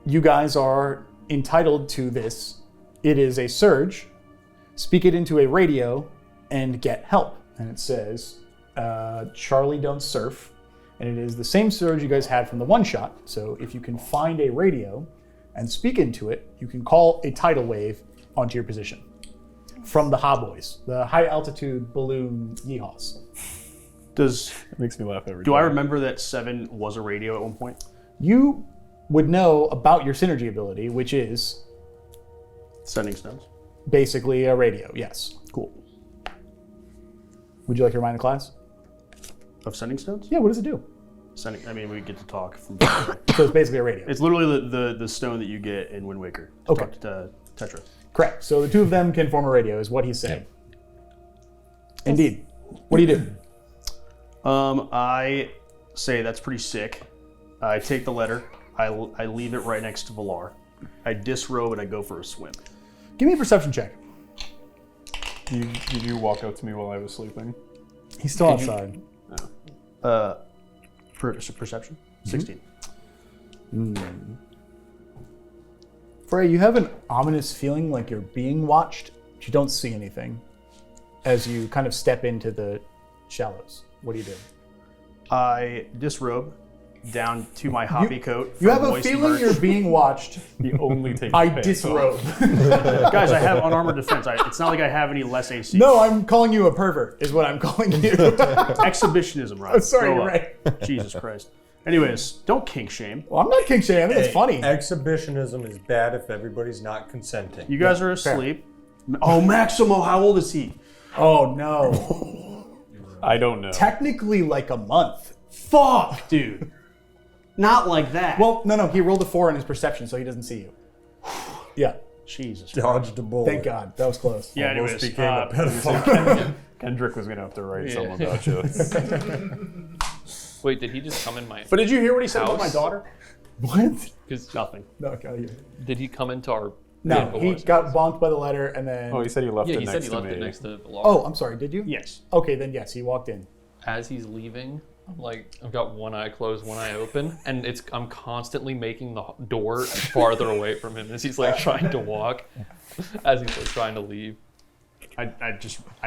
You guys are entitled to this. It is a surge. Speak it into a radio and get help. And it says, Charlie don't surf. And it is the same surge you guys had from the one shot. So if you can find a radio and speak into it, you can call a tidal wave onto your position. From the Ha Boys, the high altitude balloon yeehaws. It makes me laugh every Do time. I remember that 7 was a radio at one point? You would know about your synergy ability, which is Sending stones. basically a radio, yes. Cool. Would you like to remind the class? Of sending stones? Yeah, what does it do? Sending. I mean, we get to talk from. So it's basically a radio. It's literally the stone that you get in Wind Waker. To Okay. talk to Tetra. Correct. So the two of them can form a radio, is what he's saying. Indeed. What do you do? I say that's pretty sick. I take the letter. I leave it right next to Valaar. I disrobe and I go for a swim. Give me a perception check. Did you walk up to me while I was sleeping? He's still outside. Perception? 16. Frey, you have an ominous feeling like you're being watched, but you don't see anything as you kind of step into the shallows. What do you do? I disrobe down to my hoppy coat. You from have a Moist feeling Merch. you're being watched. You only take I your pants off. disrobe. Guys, I have unarmored defense. It's not like I have any less AC. No, I'm calling you a pervert, is what I'm calling you. Exhibitionism, right? Oh, sorry, Grow you're up. right. Jesus Christ. Anyways, don't kink shame. Well, I'm not king shaming. I think it's funny. Exhibitionism is bad if everybody's not consenting. You guys are asleep. Oh, Maximo, how old is he? Oh, no. I don't know. Technically, like a month. Fuck, dude. Not like that. Well, no, he rolled a 4 in his perception, so he doesn't see you. Yeah. Jesus. Dodged a bullet. Thank God. That was close. Yeah, Almost anyways. became a pedophile. Kendrick was gonna have to write something about you. Wait, did he just come in my? But did you hear what he said about my House? daughter? What? Because Nothing. No, God, you. did he come into our? No, he got bonked by the letter and then... Oh, he said he left Yeah, it he next said he to left me. it next to Valaar. Oh, I'm sorry. Did you? Yes. Okay, then yes, he walked in. As he's leaving, I'm like, I've got one eye closed, one eye open, and I'm constantly making the door farther away from him as he's like trying to walk, as he's like trying to leave. I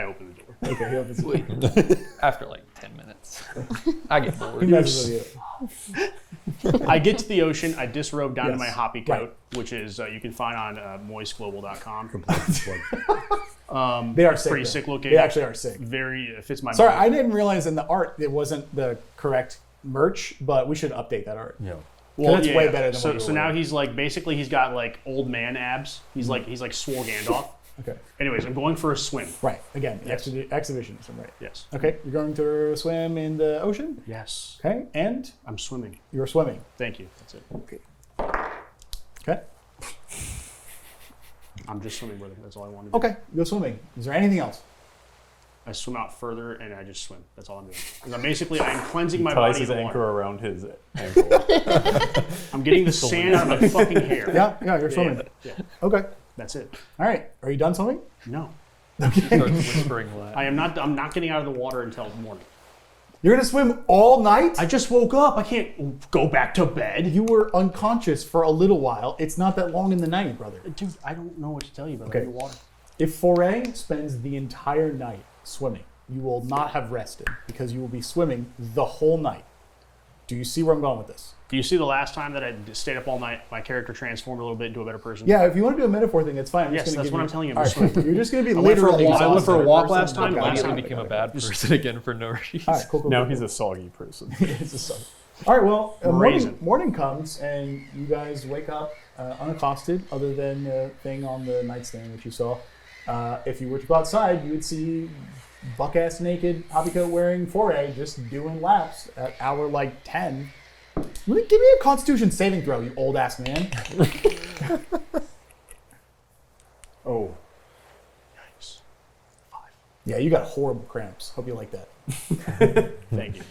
opened the door. Okay, he opens it. After like 10 minutes, I get He bored. messes with you. I get to the ocean. I disrobe down to Yes. my hoppy coat, which is you can find on moistglobal.com. They are sick. Pretty though. sick looking. They actually are sick. Very fits my. Sorry, body. I didn't realize in the art it wasn't the correct merch, but we should update that art. Yeah. Well, that's yeah, way yeah. better than so. what you So were now wearing. he's like basically he's got like old man abs. He's like swole Gandalf. Okay. Anyways, I'm going for a swim. Right. Again, Yes. exhibitionism, right? Yes. Okay, you're going to swim in the ocean? Yes. Okay, and I'm swimming. you're swimming. Thank you. That's it. Okay. Okay. I'm just swimming with him. That's all I want to do. Okay, go swimming. Is there anything else? I swim out further and I just swim. That's all I'm doing. Because I'm cleansing my Ties body his of anchor water. around his ankle. I'm getting the sand out of my fucking hair. Yeah, you're swimming. Yeah. Okay. That's it. All right. Are you done swimming? No. Starts whispering Latin. I'm not getting out of the water until morning. You're gonna swim all night? I just woke up. I can't go back to bed. You were unconscious for a little while. It's not that long in the night, brother. Dude, I don't know what to tell you about Okay. water. If Foray spends the entire night swimming, you will not have rested because you will be swimming the whole night. Do you see where I'm going with this? Do you see the last time that I stayed up all night, my character transformed a little bit into a better person? Yeah, if you want to do a metaphor thing, that's fine. Yes, that's what I'm telling you. All right, you're just going to be I went for a literally walk- I went for a exhausted. walk last time. Okay, Last Immediately time became a bad person again for no reason. All right, cool. Now he's a soggy person. It's a sun. All right, well, Raisin. morning comes and you guys wake up unaccosted, other than the thing on the nightstand which you saw. If you were to go outside, you would see buck-ass naked, hobby coat wearing Foray just doing laps at hour like 10. Give me a Constitution saving throw, you old ass man. Oh. Yikes. Yeah, you got horrible cramps. Hope you like that. Thank you.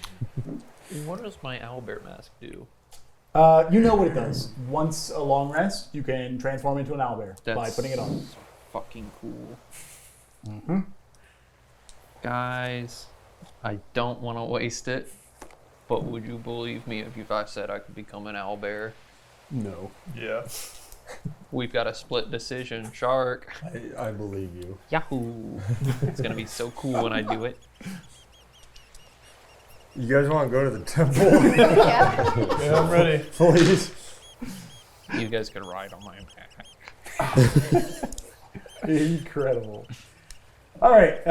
What does my owlbear mask do? You know what it does. Once a long rest, you can transform into an owlbear by That's putting it on. fucking cool. Mm-hmm. Guys, I don't want to waste it, but would you believe me if I said I could become an owlbear? No. Yeah. We've got a split decision, Shark. I believe you. Yahoo! It's gonna be so cool when I do it. You guys want to go to the temple? Yeah. Yeah, I'm ready. Please. You guys can ride on my back. Incredible. All right,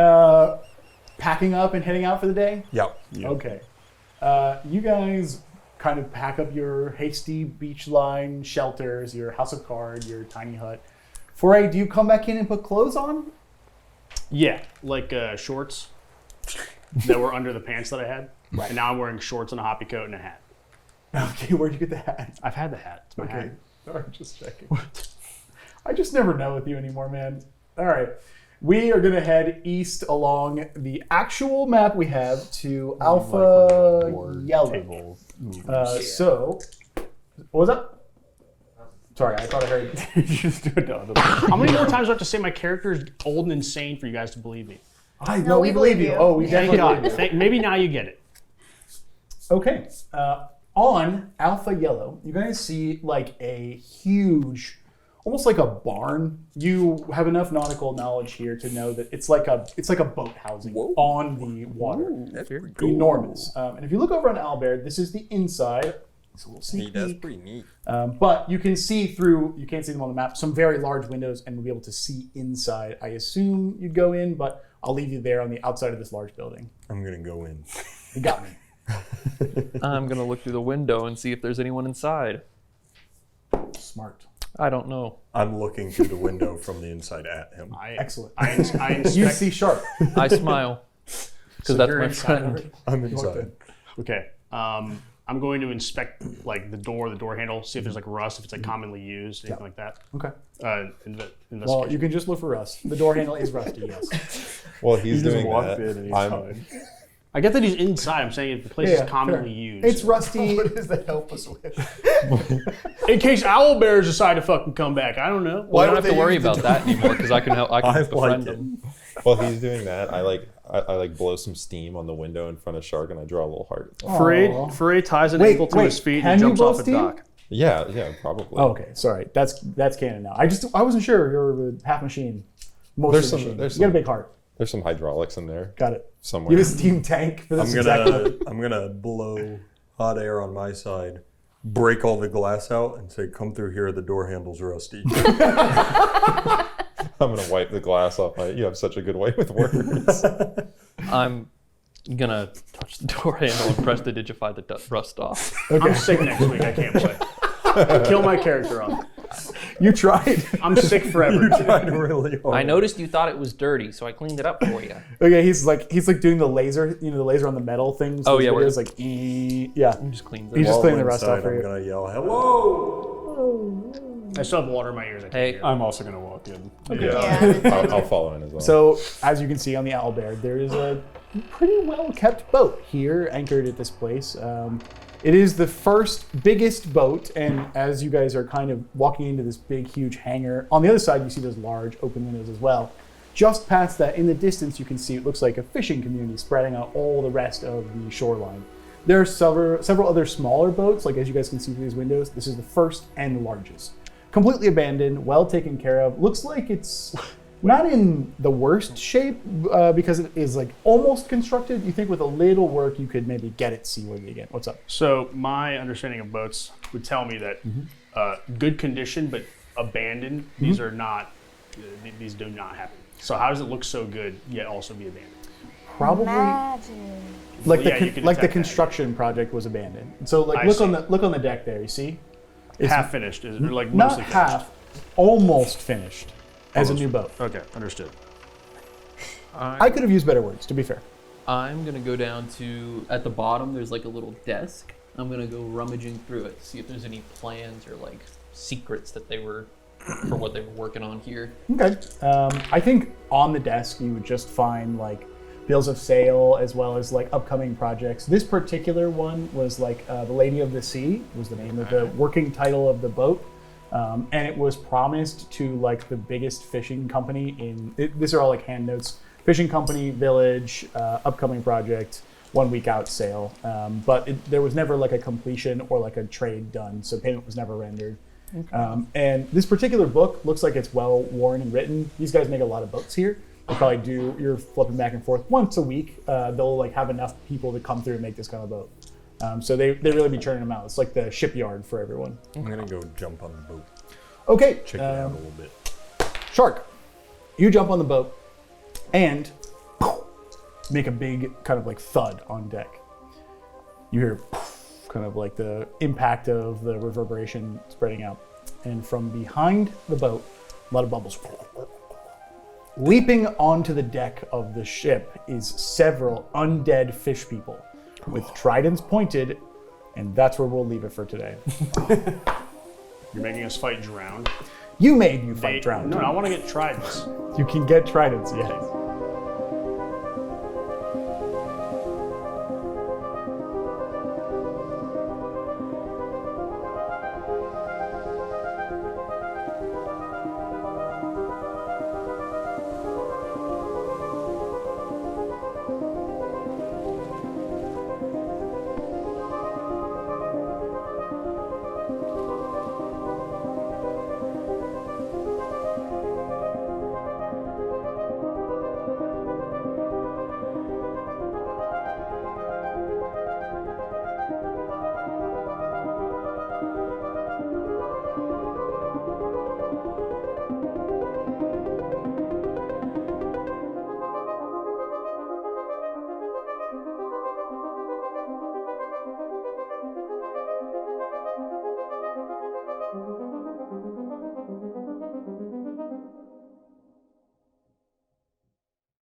packing up and heading out for the day? Yep. Okay. You guys kind of pack up your hasty beach line shelters, your house of cards, your tiny hut. Foray, do you come back in and put clothes on? Yeah, like shorts that were under the pants that I had. Right. And now I'm wearing shorts and a hoppy coat and a hat. Okay, where'd you get the hat? I've had the hat. It's my Okay. hat. All right, just checking. I just never know with you anymore, man. All right. We are going to head east along the actual map we have to Alpha Yellow. Table. So, what was that? Sorry, I thought I heard. Just do it the other way. How many more times do I have to say my character is old and insane for you guys to believe me? No, we believe you. Oh, we Thank definitely God. believe you. Maybe now you get it. Okay. On Alpha Yellow, you're going to see like a huge, almost like a barn. You have enough nautical knowledge here to know that it's like a boat housing on the water. That's pretty Enormous. And if you look over on Owlbear, this is the inside. It's a little sneak That's peek. pretty neat. But you can see through, you can't see them on the map, some very large windows, and we'll be able to see inside. I assume you'd go in, but I'll leave you there on the outside of this large building. I'm going to go in. You got me. I'm gonna look through the window and see if there's anyone inside. Smart. I don't know. I'm looking through the window from the inside at him. Excellent. I You inspect. see sharp. I smile because that's You're my inside friend. already? I'm inside. Okay. I'm going to inspect like the door handle, see if there's like rust, if it's like commonly used, anything like that. Okay. Investigation. Well, you can just look for rust. The door handle is rusty, yes. Well, he's He just doing walked that. in and he's I'm, fine. I get that he's inside. I'm saying if the place Yeah, is commonly fair. used. It's rusty. What does that help us with? In case owlbears decide to fucking come back. I don't know. Well, I don't have to worry about that anymore because I can help. I can I befriend like him. while he's doing that, I blow some steam on the window in front of Shark and I draw a little heart. Foray ties an Wait, ankle to wait, his feet can and you jumps blow off a steam? dock. Yeah, probably. Oh, okay, sorry. That's canon now. I wasn't sure. You're a half machine. There's Machine. there's You got a some- big heart. There's some hydraulics in there Got it. somewhere. You have a steam tank for this exactly. I'm gonna blow hot air on my side, break all the glass out, and say, "Come through here. The door handle's rusty." I'm gonna wipe the glass off. You have such a good way with words. I'm gonna touch the door handle and press to digify the rust off. I'm sick next week. I can't play. Kill my character off. You tried. I'm sick forever. Tried really hard. I noticed you thought it was dirty, so I cleaned it up for you. Okay, he's like doing the laser, the laser on the metal things. Oh, yeah, where it's like, yeah. Just cleaned He's it. just While cleaning I'm the rust inside, off for I'm you. gonna yell, "Hello!" I still have water in my ears. I can't Hey. hear. I'm also going to walk in. Yeah. I'll follow in as well. So, as you can see on the Owlbear, there is a pretty well-kept boat here anchored at this place. It is the first biggest boat, and as you guys are kind of walking into this big, huge hangar, on the other side you see those large open windows as well. Just past that, in the distance, you can see it looks like a fishing community spreading out all the rest of the shoreline. There are several other smaller boats, like as you guys can see through these windows. This is the first and the largest. Completely abandoned, well taken care of. Looks like it's not in the worst shape because it is like almost constructed. You think with a little work you could maybe get it seaworthy again. What's up? So my understanding of boats would tell me that good condition but abandoned. These are not. These do not happen. So how does it look so good yet also be abandoned? Probably Magic. like Well, yeah, you the can like the detect that. construction project was abandoned. So like I look see. on the deck there. You see, it's Half finished, is it? Or like not mostly half, almost finished as a Almost. new boat. finished? Okay, understood. I could have used better words, to be fair. I'm gonna go down to, at the bottom, there's like a little desk. I'm gonna go rummaging through it, see if there's any plans or like secrets that they were, for what they were working on here. Okay. I think on the desk you would just find like bills of sale as well as like upcoming projects. This particular one was like the Lady of the Sea was the name of the working title of the boat. And it was promised to like the biggest fishing company these are all like hand notes. Fishing company, village, upcoming project, 1 week out sale. But there was never like a completion or like a trade done, so payment was never rendered. And this particular book looks like it's well worn and written. These guys make a lot of boats here. They probably do, you're flipping back and forth once a week. They'll like have enough people to come through and make this kind of boat. So they really be churning them out. It's like the shipyard for everyone. I'm gonna go jump on the boat, Okay, check it out a little bit. Shark, you jump on the boat and make a big kind of like thud on deck. You hear kind of like the impact of the reverberation spreading out. And from behind the boat, a lot of bubbles. Leaping onto the deck of the ship is several undead fish people with tridents pointed, and that's where we'll leave it for today. You're making us fight drowned. You made you fight drowned. No, I want to get tridents. You can get tridents, yes.